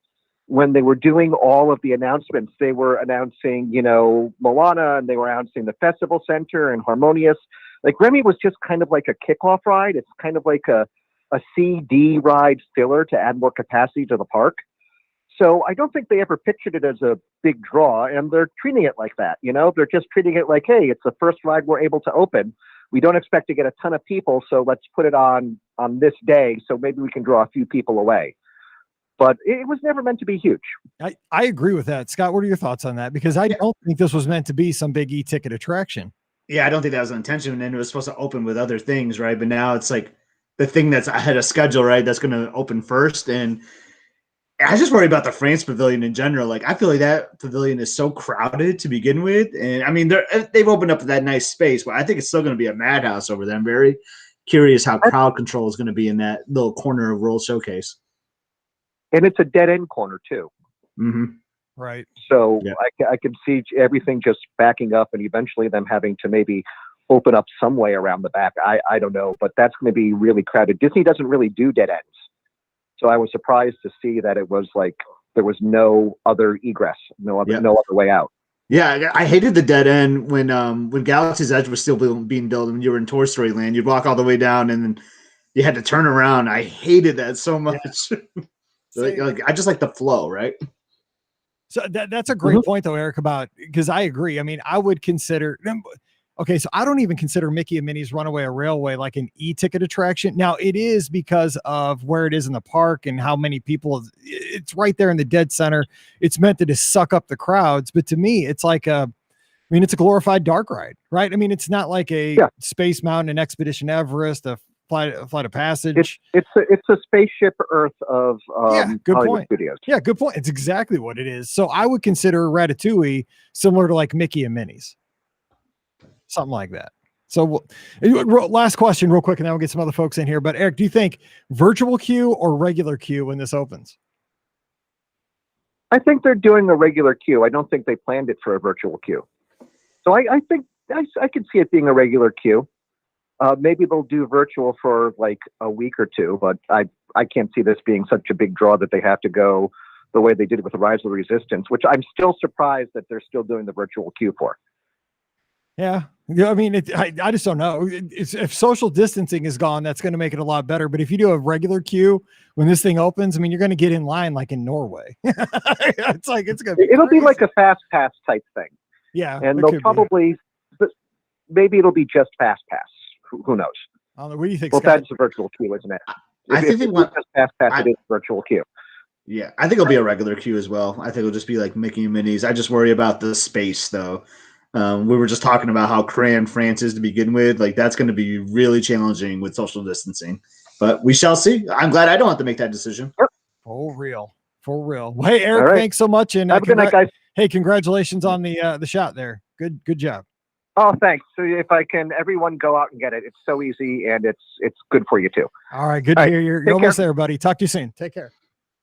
When they were doing all of the announcements, they were announcing, Moana, and they were announcing the Festival Center and Harmonious. Like Remy was just kind of like a kickoff ride. It's kind of like a CD ride filler to add more capacity to the park. So I don't think they ever pictured it as a big draw, and they're treating it like that. They're just treating it like, hey, it's the first ride we're able to open. We don't expect to get a ton of people, so let's put it on this day, so maybe we can draw a few people away. But it was never meant to be huge. I agree with that. Scott, what are your thoughts on that? Because I don't think this was meant to be some big e-ticket attraction. Yeah, I don't think that was the intention, and it was supposed to open with other things, right? But now it's like the thing that's ahead of schedule, right? That's going to open first, and I just worry about the France Pavilion in general. Like, I feel like that pavilion is so crowded to begin with, and I mean, they've opened up that nice space, but I think it's still going to be a madhouse over there. I'm very curious how crowd control is going to be in that little corner of World Showcase. And it's a dead end corner too. Mm-hmm. Right. So I can see everything just backing up, and eventually them having to maybe open up some way around the back. I don't know, but that's going to be really crowded. Disney doesn't really do dead ends. So I was surprised to see that it was like there was no other egress, no other way out. Yeah, I hated the dead end when Galaxy's Edge was still being built and you were in Toy Story Land. You'd walk all the way down and then you had to turn around. I hated that so much. Like, I just like the flow, right? So that's a great point though, Eric, because I agree. I mean, I would consider, okay, so I don't even consider Mickey and Minnie's Runaway Railway like an e-ticket attraction. Now it is because of where it is in the park and how many people, it's right there in the dead center. It's meant to just suck up the crowds. But to me, it's like it's a glorified dark ride, right? I mean, it's not like a Space Mountain, an Expedition Everest, a Flight of Passage. It's a spaceship Earth of good Hollywood point. Studios. Yeah, good point. It's exactly what it is. So I would consider Ratatouille similar to like Mickey and Minnie's, something like that. So last question real quick, and then we'll get some other folks in here. But Eric, do you think virtual queue or regular queue when this opens? I think they're doing a regular queue. I don't think they planned it for a virtual queue. So I think I could see it being a regular queue. Maybe they'll do virtual for like a week or two, but I can't see this being such a big draw that they have to go the way they did with the Rise of the Resistance, which I'm still surprised that they're still doing the virtual queue for. Yeah. I mean, I just don't know. If social distancing is gone, that's going to make it a lot better. But if you do a regular queue when this thing opens, I mean, you're going to get in line like in Norway. It's like, it'll be like a fast pass type thing. Yeah. And they'll probably, maybe it'll be just fast pass. Who knows? What do you think? Well, Scott? that's a virtual queue, isn't it? I think they want just fast pass. It is virtual queue. Yeah, I think it'll be a regular queue as well. I think it'll just be like Mickey and Minnie's. I just worry about the space though. We were just talking about how crammed France is to begin with. Like that's going to be really challenging with social distancing, but we shall see. I'm glad I don't have to make that decision. For real. Well, hey, Eric, thanks so much. And have a good night, guys. Hey, congratulations on the shot there. Good job. Oh, thanks. So if I can, everyone go out and get it. It's so easy and it's good for you too. All right. Good to hear. You're almost there, buddy. Talk to you soon. Take care.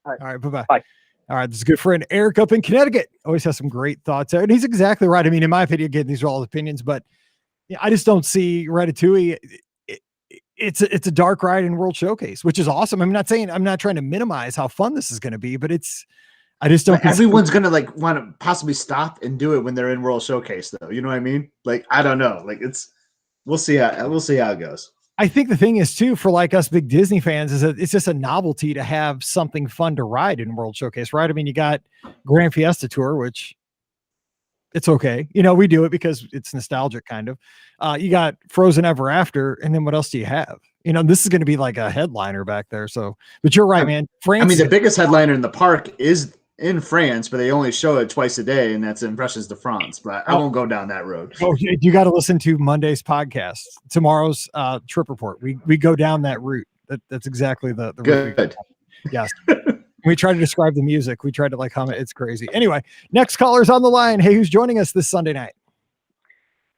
All right. Bye-bye. Bye. All right. This is a good friend, Eric up in Connecticut. Always has some great thoughts there. And he's exactly right. I mean, in my opinion, again, these are all opinions, but I just don't see Ratatouille. it's a dark ride in World Showcase, which is awesome. I'm not trying to minimize how fun this is going to be, but I just don't. But everyone's gonna like want to possibly stop and do it when they're in World Showcase, though. You know what I mean? Like, I don't know. Like, we'll see how it goes. I think the thing is too, for like us big Disney fans, is that it's just a novelty to have something fun to ride in World Showcase, right? I mean, you got Grand Fiesta Tour, which it's okay. You know, we do it because it's nostalgic kind of. You got Frozen Ever After, and then what else do you have? You know, this is going to be like a headliner back there. So, but you're right, man. France. I mean, the biggest headliner in the park is in France, but they only show it twice a day, and that's Impressions de France. But I won't go down that road. Oh, you got to listen to Monday's podcast, tomorrow's trip report. We go down that route. That's exactly the route. Good. Yes. We try to describe the music. We try to like comment. It's crazy. Anyway, next caller's on the line. Hey, who's joining us this Sunday night?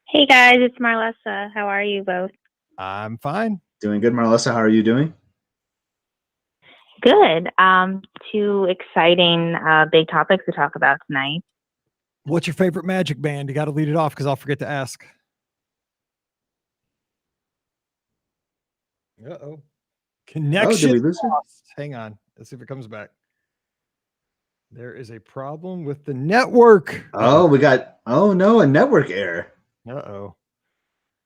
Hey guys, it's Marlessa. How are you both? I'm fine. Doing good, Marlessa. How are you doing? Good. Two exciting big topics to talk about tonight. What's your favorite Magic Band? You got to lead it off because I'll forget to ask. Uh-oh. Connection. Did we lose her? Hang on. Let's see if it comes back. There is a problem with the network. Oh, a network error. Uh-oh.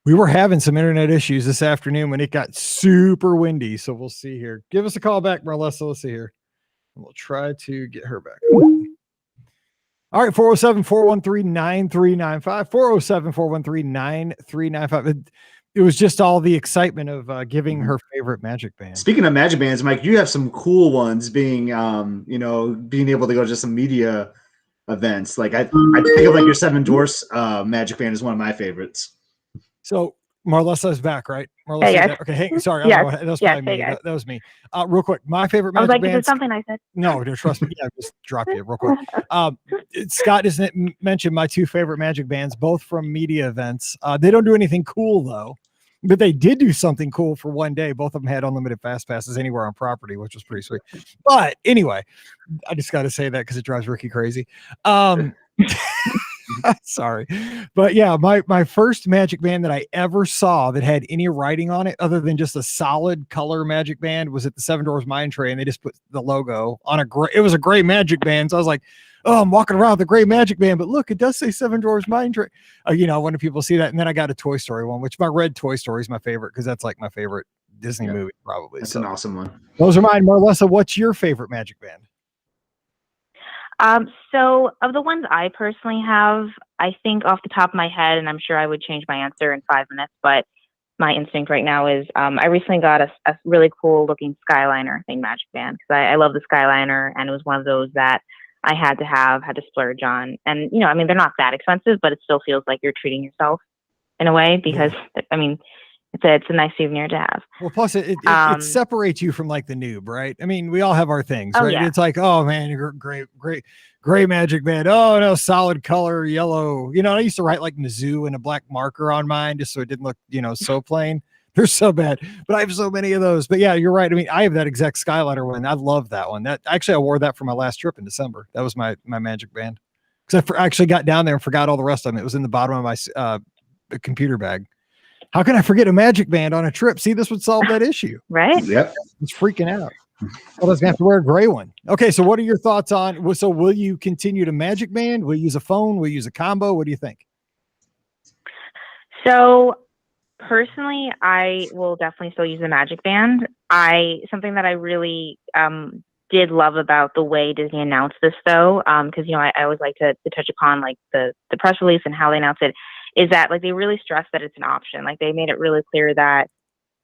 We were having some internet issues this afternoon when it got super windy. So we'll see here. Give us a call back, Marlessa. Let's see here. We'll try to get her back. All right, 407-413-9395. 407-413-9395. It was just all the excitement of giving her favorite Magic Band. Speaking of Magic Bands, Mike, you have some cool ones being able to go to some media events. Like I think of like your Seven Dwarfs Magic Band is one of my favorites. So Marlessa is back, right? Marlessa, yes. Okay, hey, sorry. Yes. That was probably me. That was me. Real quick, my favorite I was Magic like, Band. is it something I said? No, trust me. Yeah, just drop you real quick. Scott just mentioned my two favorite Magic Bands, both from media events. They don't do anything cool though, but they did do something cool for one day. Both of them had unlimited fast passes anywhere on property, which was pretty sweet. But anyway, I just got to say that because it drives Ricky crazy. Sorry, but yeah, my first Magic Band that I ever saw that had any writing on it other than just a solid color Magic Band was at the Seven Dwarfs Mine Tray, and they just put the logo on it was a gray Magic Band. So I was like, oh, I'm walking around with a gray Magic Band, but look, it does say Seven Dwarfs Mine Tray. When people see that, and then I got a Toy Story one, which my red Toy Story is my favorite because that's like my favorite Disney movie probably. That's an awesome one. Those are mine. Marlessa, what's your favorite Magic Band? So of the ones I personally have, I think off the top of my head, and I'm sure I would change my answer in 5 minutes, but my instinct right now is I recently got a really cool looking Skyliner thing Magic Band because I love the Skyliner, and it was one of those that I had to splurge on. And, I mean, they're not that expensive, but it still feels like you're treating yourself in a way because, I mean, it's a nice souvenir to have. Well, plus it separates you from like the noob, right? I mean, we all have our things, right? Yeah. It's like, oh man, you're great Magic Band. Oh no, solid color, yellow. I used to write like Mizzou and a black marker on mine just so it didn't look, so plain. They're so bad, but I have so many of those. But yeah, you're right. I mean, I have that exact Skyliner one. I love that one. That actually, I wore that for my last trip in December. That was my Magic Band because I actually got down there and forgot all the rest of them. It was in the bottom of my computer bag. How can I forget a Magic Band on a trip? See, this would solve that issue. Right? Yep. It's freaking out. Well, I was going to have to wear a gray one. Okay, so what are your thoughts on, so will you continue to Magic Band? Will you use a phone? Will you use a combo? What do you think? So personally, I will definitely still use the Magic Band. Something that I really did love about the way Disney announced this though, because, I always like to touch upon like the press release and how they announced it, is that like they really stressed that it's an option. Like they made it really clear that,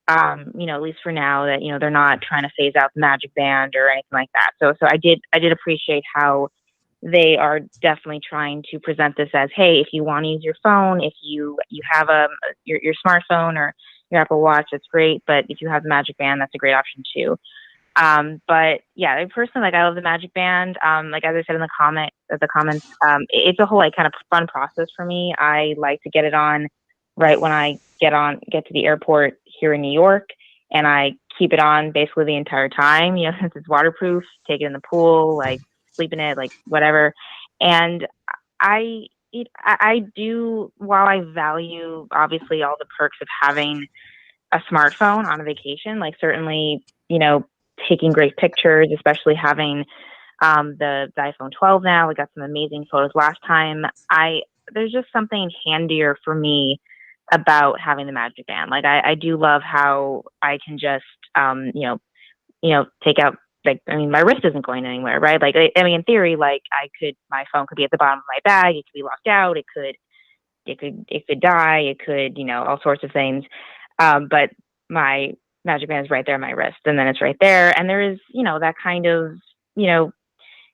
at least for now, that they're not trying to phase out the Magic Band or anything like that. So I did appreciate how they are definitely trying to present this as, hey, if you want to use your phone, if you have your smartphone or your Apple Watch, that's great. But if you have the Magic Band, that's a great option too. But yeah, personally, I love the Magic Band. Like as I said in the comments, it's a whole like kind of fun process for me. I like to get it on right when I get to the airport here in New York, and I keep it on basically the entire time. Since it's waterproof, take it in the pool, like sleep in it, like whatever. And I do, while I value obviously all the perks of having a smartphone on a vacation. Like certainly, you know, taking great pictures, especially having the iPhone 12 now. We got some amazing photos last time. There's just something handier for me about having the Magic Band. Like I do love how I can just take out, like, I mean, my wrist isn't going anywhere, right? Like I mean, in theory, like my phone could be at the bottom of my bag, it could be locked out, it could die, it could, all sorts of things. But my Magic Band is right there on my wrist, and then it's right there. And there is, that kind of,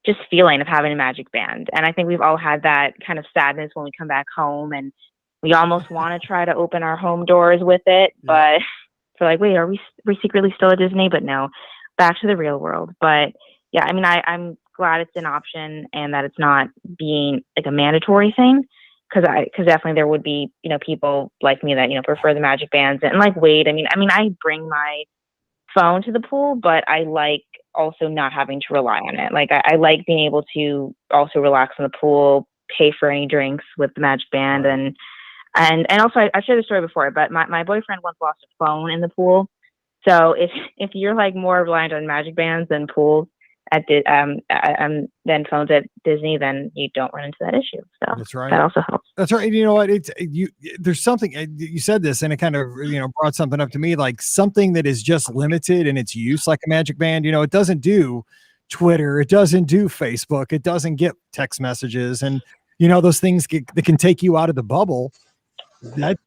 just feeling of having a Magic Band. And I think we've all had that kind of sadness when we come back home and we almost want to try to open our home doors with it, but so like, wait, are we secretly still at Disney? But no, back to the real world. But yeah, I mean, I'm glad it's an option and that it's not being like a mandatory thing. Cause definitely there would be, people like me that, prefer the Magic Bands and like Wade. I mean, I bring my phone to the pool, but I like also not having to rely on it. Like I like being able to also relax in the pool, pay for any drinks with the Magic Band. And also I shared the story before, but my boyfriend once lost a phone in the pool. So if you're like more reliant on Magic Bands than pools than phones at Disney, then you don't run into that issue. So that's right. That also helps. That's right. And you know what? There's something you said this, and it kind of brought something up to me, like something that is just limited in its use, like a Magic Band. It doesn't do Twitter, it doesn't do Facebook, it doesn't get text messages, and those things that can take you out of the bubble.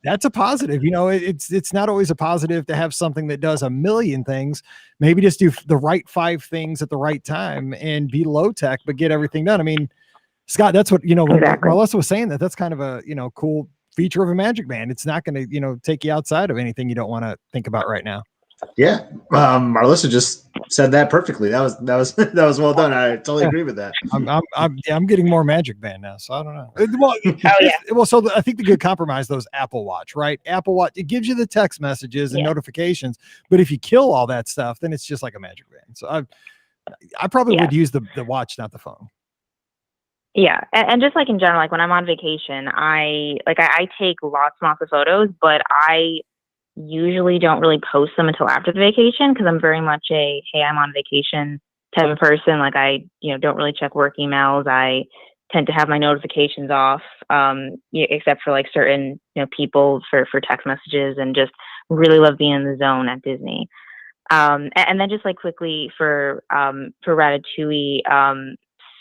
That's a positive. It's not always a positive to have something that does a million things. Maybe just do the right 5 things at the right time and be low tech, but get everything done. I mean, Scott, that's what, Exactly. Marlessa was saying, that's kind of a, cool feature of a Magic Band. It's not going to, take you outside of anything you don't want to think about right now. Yeah. Marlissa just said that perfectly. That was well done. I totally agree with that. I'm getting more Magic Band now, so I don't know. Well, so I think the good compromise though is Apple Watch, right? Apple Watch, it gives you the text messages and notifications, but if you kill all that stuff, then it's just like a Magic Band. So I probably would use the watch, not the phone. Yeah. And just like in general, like when I'm on vacation, I take lots and lots of photos, but I usually don't really post them until after the vacation because I'm very much a, hey, I'm on vacation type of person. Like I, don't really check work emails. I tend to have my notifications off, except for like certain, people for text messages, and just really love being in the zone at Disney. And then just like quickly for Ratatouille.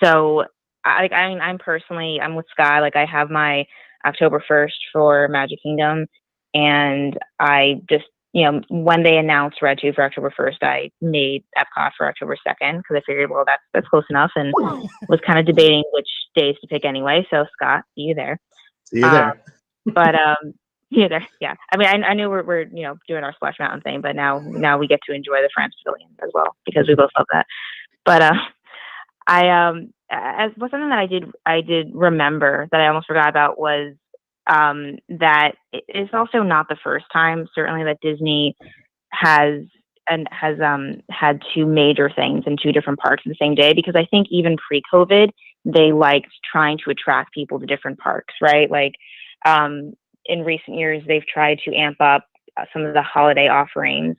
So I'm with Sky. Like I have my October 1st for Magic Kingdom. And I just, when they announced Ratatouille for October 1st, I made Epcot for October 2nd because I figured, well, that's close enough, and was kind of debating which days to pick anyway. So Scott, see you there. See you there. But see there. Yeah. I mean, I knew we're doing our Splash Mountain thing, but now we get to enjoy the France Pavilion as well because we both love that. But as was something that I did remember that I almost forgot about was that it's also not the first time, certainly, that Disney has had 2 major things in 2 different parks in the same day, because I think even pre-COVID, they liked trying to attract people to different parks, right? Like in recent years, they've tried to amp up some of the holiday offerings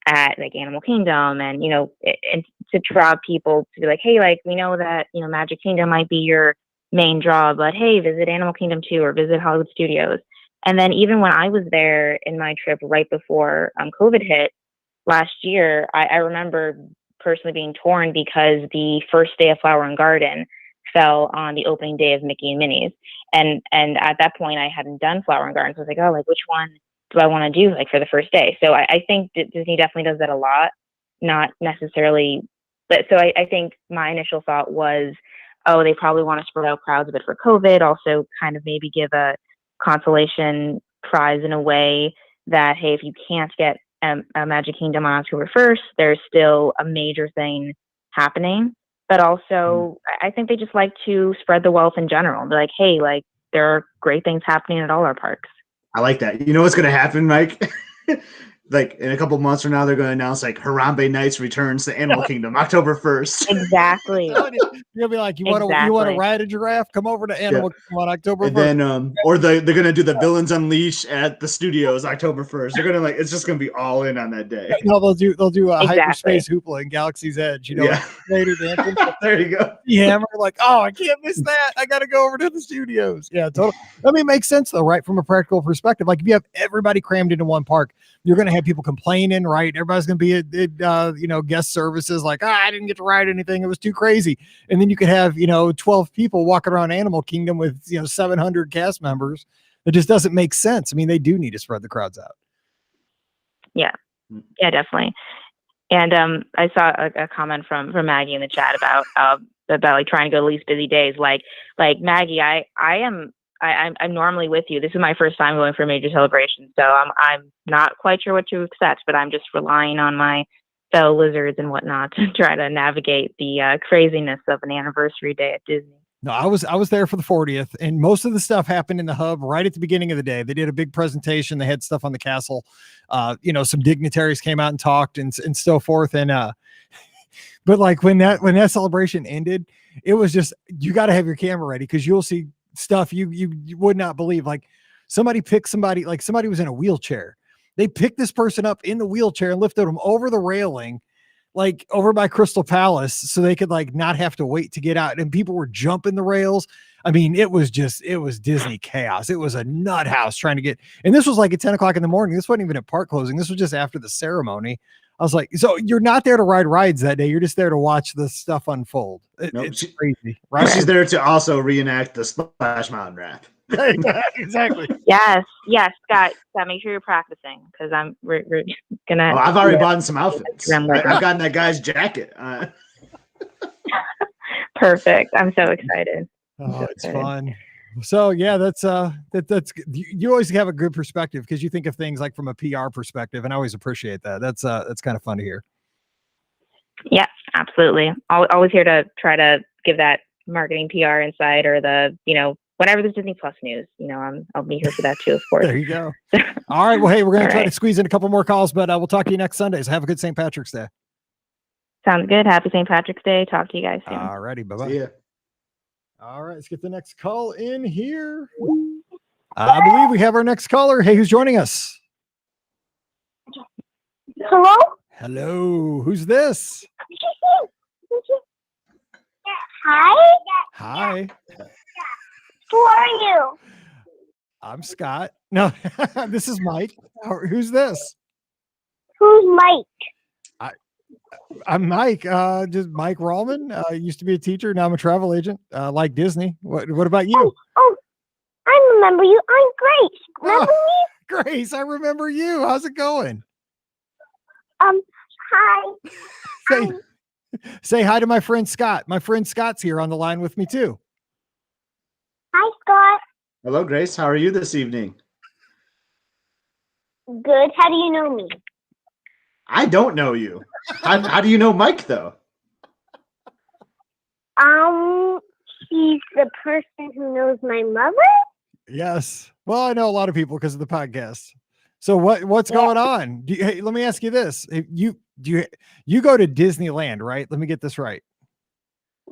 at like Animal Kingdom, and and to draw people to be like, hey, like we know that Magic Kingdom might be your main draw, but hey, visit Animal Kingdom too, or visit Hollywood Studios. And then even when I was there in my trip right before COVID hit last year, I remember personally being torn because the first day of Flower and Garden fell on the opening day of Mickey and Minnie's, and at that point I hadn't done Flower and Garden, so I was like, oh, like which one do I want to do like for the first day? So I think Disney definitely does that a lot, not necessarily, but so I think my initial thought was, oh, they probably want to spread out crowds a bit for COVID. Also kind of maybe give a consolation prize in a way that, hey, if you can't get a Magic Kingdom on October 1st, there's still a major thing happening. But also, I think they just like to spread the wealth in general. Be like, hey, like there are great things happening at all our parks. I like that. You know what's going to happen, Mike? like in a couple months from now, they're going to announce like Harambe Nights returns to Animal Kingdom October 1st. Exactly. You'll be like, you want to ride a giraffe? Come over to Animal Kingdom on October 1st. And then, or they're going to do the Villains Unleash at the studios October 1st. They're going to like, it's just going to be all in on that day. No, they'll do a Exactly. hyperspace hoopla in Galaxy's Edge. You know, Yeah. Vader's anthem. There you go. Yeah, we're like, oh, I can't miss that. I got to go over to the studios. Yeah, totally. I mean, it makes sense though, right? From a practical perspective, like if you have everybody crammed into one park, you're going to have people complaining, right? Everybody's going to be at guest services like, I didn't get to ride anything. It was too crazy. And then you could have, 12 people walking around Animal Kingdom with, 700 cast members. It just doesn't make sense. I mean, they do need to spread the crowds out. Yeah, definitely. And I saw a comment from Maggie in the chat about like trying to go to least busy days. Like Maggie, I'm normally with you. This is my first time going for a major celebration, so I'm not quite sure what to expect, but I'm just relying on my fellow lizards and whatnot to try to navigate the craziness of an anniversary day at Disney. No, I was there for the 40th, and most of the stuff happened in the hub right at the beginning of the day. They did a big presentation. They had stuff on the castle. Some dignitaries came out and talked and so forth. And but like when that celebration ended, it was just, you got to have your camera ready because you'll see stuff you would not believe. Like somebody picked somebody, like somebody was in a wheelchair. They picked this person up in the wheelchair and lifted them over the railing, like over by Crystal Palace, so they could like not have to wait to get out. And people were jumping the rails. I mean, it was Disney chaos. It was a nut house trying to get, and this was like at 10 o'clock in the morning. This wasn't even at park closing. This was just after the ceremony. I was like, so you're not there to ride rides that day. You're just there to watch the stuff unfold. It's crazy, right? She's there to also reenact the Splash Mountain rap. Exactly. Yes, Scott, make sure you're practicing because we're gonna. Oh, I've already bought some outfits. I've gotten that guy's jacket. Perfect. I'm so excited. Oh, it's fun. So yeah, that's you always have a good perspective because you think of things like from a PR perspective, and I always appreciate that. That's kind of fun to hear. Yeah, absolutely. Always here to try to give that marketing PR insight or the whenever there's Disney Plus news, I'll be here for that too, of course. There you go. All right. Well, hey, we're gonna try to squeeze in a couple more calls, but we'll talk to you next Sunday. So have a good St. Patrick's Day. Sounds good. Happy St. Patrick's Day. Talk to you guys soon. All righty. Bye bye. See ya. All right, let's get the next call in here. I believe we have our next caller. Hey, who's joining us? Hello? Hello. Who's this? Hi. Hi. Who are you? I'm Scott. No, this is Mike. Who's this? Who's Mike? I'm Mike. Just Mike Rallman. Used to be a teacher. Now I'm a travel agent. Like Disney. What about you? Oh, I remember you. I'm Grace. Remember me? Grace, I remember you. How's it going? Hi. Say hi to my friend Scott. My friend Scott's here on the line with me too. Hi, Scott. Hello, Grace. How are you this evening? Good. How do you know me? I don't know you. How do you know Mike, though? He's the person who knows my mother. Yes. Well, I know a lot of people because of the podcast. So what's going on? Hey, let me ask you this: you go to Disneyland, right? Let me get this right.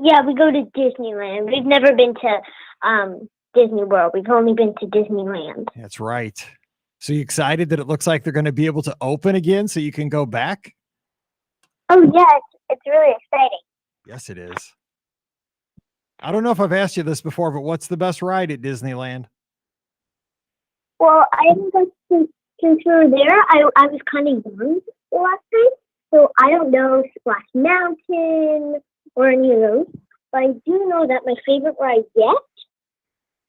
Yeah, we go to Disneyland. We've never been to Disney World. We've only been to Disneyland. That's right. So you excited that it looks like they're going to be able to open again so you can go back? Oh, yes. It's really exciting. Yes, it is. I don't know if I've asked you this before, but what's the best ride at Disneyland? Well, I think since we were there, I was kind of young last time, so I don't know Splash Mountain or any of those. But I do know that my favorite ride yet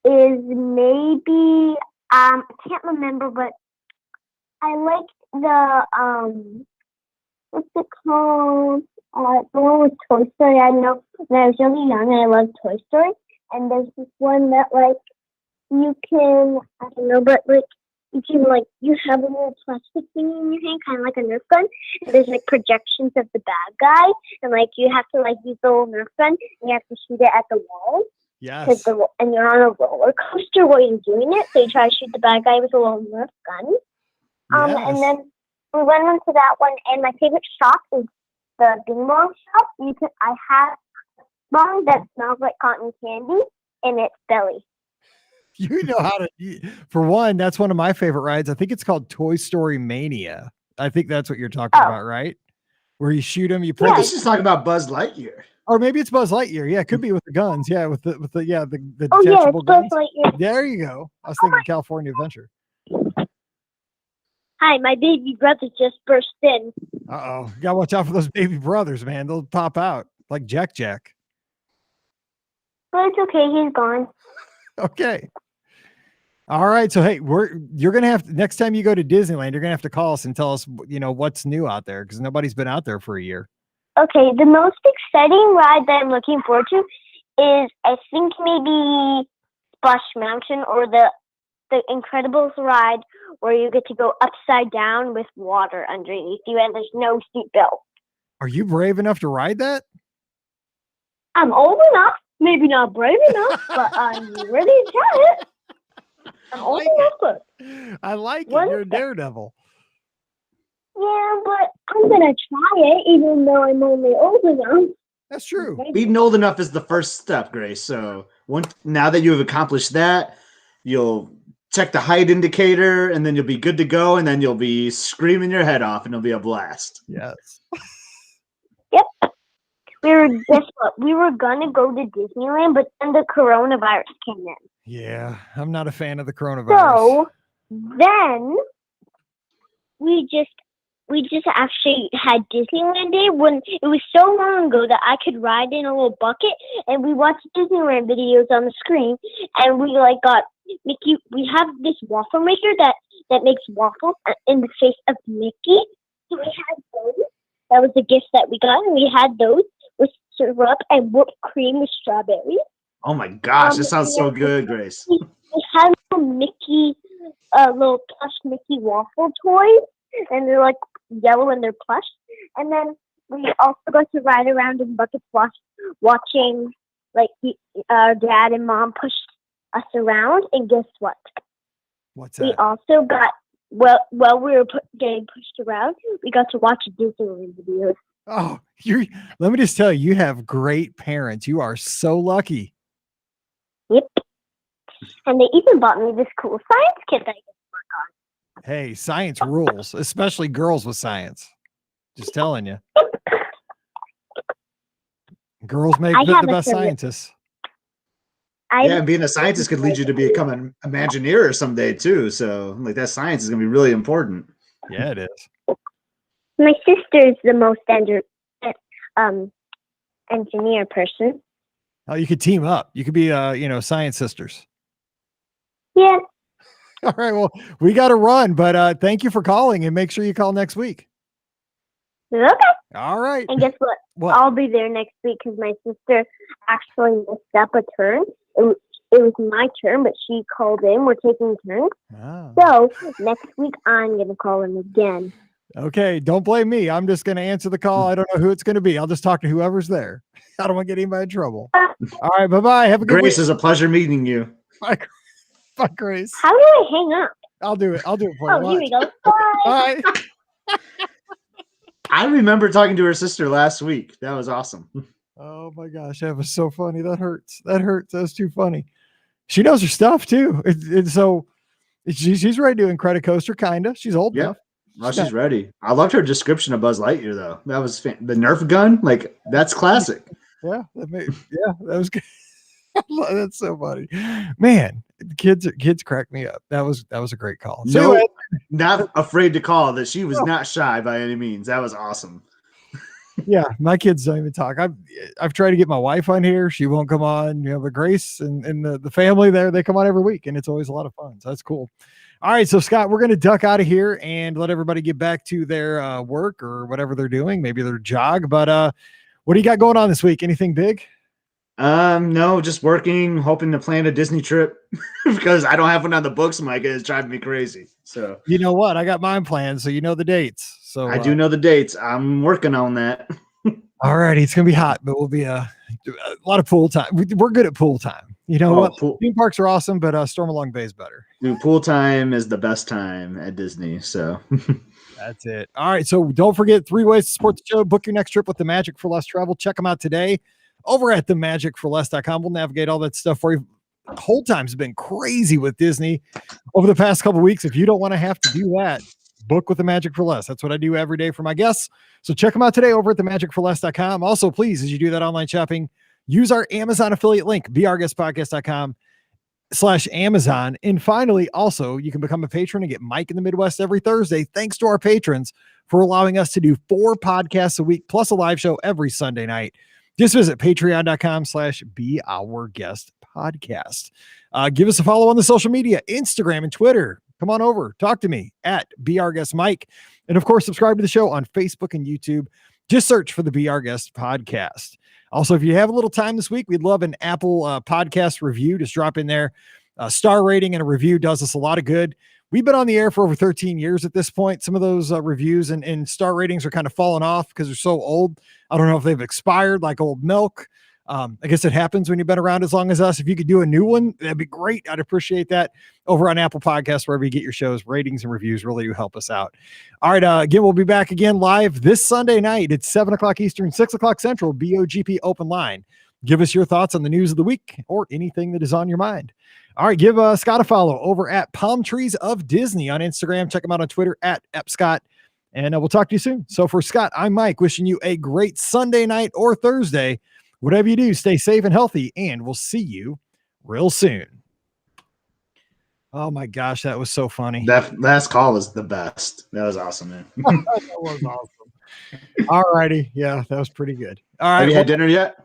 is maybe I can't remember, but I like the what's it called? The one with Toy Story. I know when I was really young and I loved Toy Story. And there's this one that like you can you have a little plastic thing in your hand, kind of like a Nerf gun. And there's like projections of the bad guy, and like you have to like use the little Nerf gun, and you have to shoot it at the wall. Yes. And you're on a roller coaster while you're doing it, so you try to shoot the bad guy with a little Nerf gun. Yes. And then we went into that one, and my favorite shop is the Bing Bong shop. I have bong that smells like cotton candy, and it's belly. You know how to. For one, that's one of my favorite rides. I think it's called Toy Story Mania. I think that's what you're talking about, right? Where you shoot them, you I think she's talking about Buzz Lightyear. or maybe it's Buzz Lightyear. Yeah, it could be with the guns. Yeah, with the the Oh yeah, detachable it's Buzz guns. Lightyear. There you go. I was thinking California Adventure. Hi, my baby brother just burst in. Uh-oh. You gotta watch out for those baby brothers, man. They'll pop out like Jack. But it's okay, he's gone. Okay. All right. So hey, you're gonna have to, next time you go to Disneyland, you're gonna have to call us and tell us, what's new out there, because nobody's been out there for a year. Okay, the most exciting ride that I'm looking forward to is, I think, maybe Splash Mountain or the Incredibles ride, where you get to go upside down with water underneath you and there's no seatbelt. Are you brave enough to ride that? I'm old enough, maybe not brave enough, but I'm ready to try it. I'm old enough. I like it. What? You're a daredevil. Yeah, but I'm gonna try it, even though I'm only old enough. That's true. Being old enough is the first step, Grace. So now that you have accomplished that, you'll check the height indicator, and then you'll be good to go, and then you'll be screaming your head off, and it'll be a blast. Yes. Yep. Guess what? We were gonna go to Disneyland, but then the coronavirus came in. Yeah, I'm not a fan of the coronavirus. So then we just actually had Disneyland Day, when it was so long ago that I could ride in a little bucket, and we watched Disneyland videos on the screen, and we got Mickey. We have this waffle maker that makes waffles in the face of Mickey. So we had those. That was the gift that we got, and we had those with syrup and whipped cream with strawberries. Oh my gosh, this sounds so good, Grace. We had little plush Mickey waffle toys, and they're like yellow and they're plush. And then we also got to ride around in buckets watching our dad and mom push us around. And guess what? What's that? We also got, while we were getting pushed around, we got to watch Disneyland videos. Oh, let me just tell you, you have great parents. You are so lucky. Yep. And they even bought me this cool science kit that I get to work on. Hey, science rules, especially girls with science. Just telling you. Girls make the best scientists. Yeah, and being a scientist could lead you to become an Imagineer someday too. So that science is going to be really important. Yeah, it is. My sister's the most engineer person. Oh, you could team up. You could be, science sisters. Yeah. All right. Well, we got to run, but thank you for calling, and make sure you call next week. Okay. All right. And guess what? What? I'll be there next week because my sister actually messed up a turn. It was my turn, but she called in. We're taking turns. Oh. So next week, I'm going to call him again. Okay. Don't blame me. I'm just going to answer the call. I don't know who it's going to be. I'll just talk to whoever's there. I don't want to get anybody in trouble. All right. Bye-bye. Have a good Grace, week. it's a pleasure meeting you. Bye, Grace. How do I hang up? I'll do it for you. Oh, here we go. Bye. Bye. I remember talking to her sister last week. That was awesome. Oh my gosh, that was so funny. That hurts. That was too funny. She knows her stuff too. So she's ready to do Incredicoaster, kinda. She's old enough. Well, she's ready. I loved her description of Buzz Lightyear though. That was the Nerf gun. That's classic. Yeah, that was good. That's so funny, man. Kids crack me up. That was a great call. So No, not afraid to call that. She was not shy by any means. That was awesome. Yeah, my kids don't even talk. I've tried to get my wife on here. She won't come on. But Grace and the family there, they come on every week, and it's always a lot of fun. So that's cool. All right, so Scott, we're going to duck out of here and let everybody get back to their work or whatever they're doing, maybe their jog. But what do you got going on this week? Anything big? No, just working, hoping to plan a Disney trip because I don't have one on the books, Mike. It's driving me crazy. So you know what? I got mine planned, so you know the dates. So I do know the dates. I'm working on that. All righty, it's gonna be hot, but we'll be a lot of pool time. We're good at pool time. You know what? Theme parks are awesome, but Stormalong Bay is better. Dude, pool time is the best time at Disney. So That's it. All right. So don't forget 3 ways to support the show. Book your next trip with the Magic for Less travel. Check them out today over at themagicforless.com. We'll navigate all that stuff for you. Whole time's been crazy with Disney over the past couple of weeks. If you don't want to have to do that, book with the Magic for Less. That's what I do every day for my guests. So check them out today over at themagicforless.com. Also, please, as you do that online shopping, use our Amazon affiliate link, beourguestpodcast.com/Amazon. And finally, also, you can become a patron and get Mike in the Midwest every Thursday. Thanks to our patrons for allowing us to do 4 podcasts a week, plus a live show every Sunday night. Just visit patreon.com/beourguestpodcast. Give us a follow on the social media, Instagram and Twitter. Come on over. Talk to me at BeOurGuestMike. And of course, subscribe to the show on Facebook and YouTube. Just search for the Be Our Guest podcast. Also, if you have a little time this week, we'd love an Apple podcast review. Just drop in there. Star rating and a review does us a lot of good. We've been on the air for over 13 years at this point. Some of those reviews and star ratings are kind of falling off because they're so old. I don't know if they've expired like old milk. I guess it happens when you've been around as long as us. If you could do a new one, that'd be great. I'd appreciate that. Over on Apple Podcasts, wherever you get your shows, ratings and reviews really do help us out. All right. Again, we'll be back again live this Sunday night. It's 7 o'clock Eastern, 6 o'clock Central, BOGP Open Line. Give us your thoughts on the news of the week or anything that is on your mind. All right. Give Scott a follow over at Palm Trees of Disney on Instagram. Check him out on Twitter at @Scott. And we'll talk to you soon. So for Scott, I'm Mike, wishing you a great Sunday night or Thursday. Whatever you do, stay safe and healthy, and we'll see you real soon. Oh my gosh, that was so funny. That last call was the best. That was awesome, man. That was awesome. All righty. Yeah, that was pretty good. All right. Have you had dinner yet?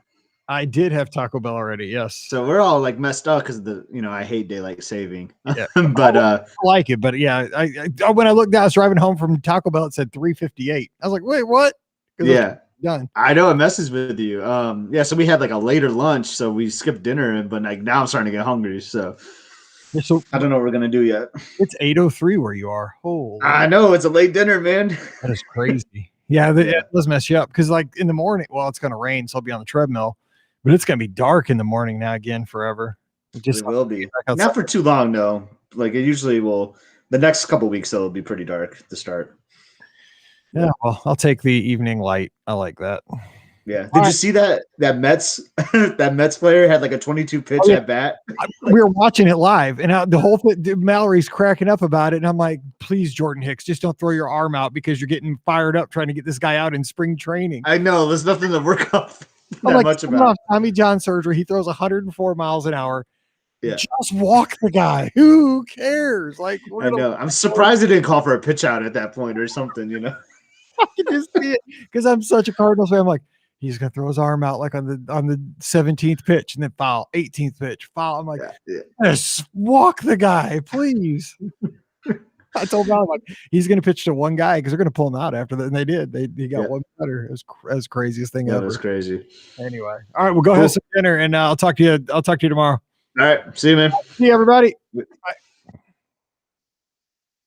I did have Taco Bell already. Yes. So we're all like messed up because I hate daylight saving. Yeah. But I like it, but yeah, I when I looked down, I was driving home from Taco Bell, it said 3:58. I was like, wait, what? Yeah. Done. I know it messes with you. So we had like a later lunch, so we skipped dinner, but like now I'm starting to get hungry. So I don't know what we're gonna do yet. It's 8:03 where you are. Holy, I know it's a late dinner, man. That is crazy. Yeah, it does mess you up because like in the morning, well, it's gonna rain, so I'll be on the treadmill, but it's gonna be dark in the morning now again forever. It will be not for too long though. Like it usually will. The next couple weeks though will be pretty dark to start. Yeah, well, I'll take the evening light. I like that. Yeah. Did you see that Mets that Mets player had like a 22 pitch at bat? We were watching it live, and the whole thing, Mallory's cracking up about it, and I'm like, "Please, Jordan Hicks, just don't throw your arm out because you're getting fired up trying to get this guy out in spring training." I know there's nothing to work up that much about. Tommy John surgery. He throws 104 miles an hour. Yeah. Just walk the guy. Who cares? Like, I know. I'm surprised they didn't call for a pitch out at that point or something. I can just see it because I'm such a Cardinals fan. I'm like, he's gonna throw his arm out like on the 17th pitch and then foul, 18th pitch, foul. I'm like, just walk the guy, please. I told him, like, he's gonna pitch to one guy because they're gonna pull him out after that, and they did. He got one better. It was craziest thing ever. That was crazy. Anyway, all right, we'll go have some dinner, and I'll talk to you. I'll talk to you tomorrow. All right, see you, man. See you, everybody. Bye.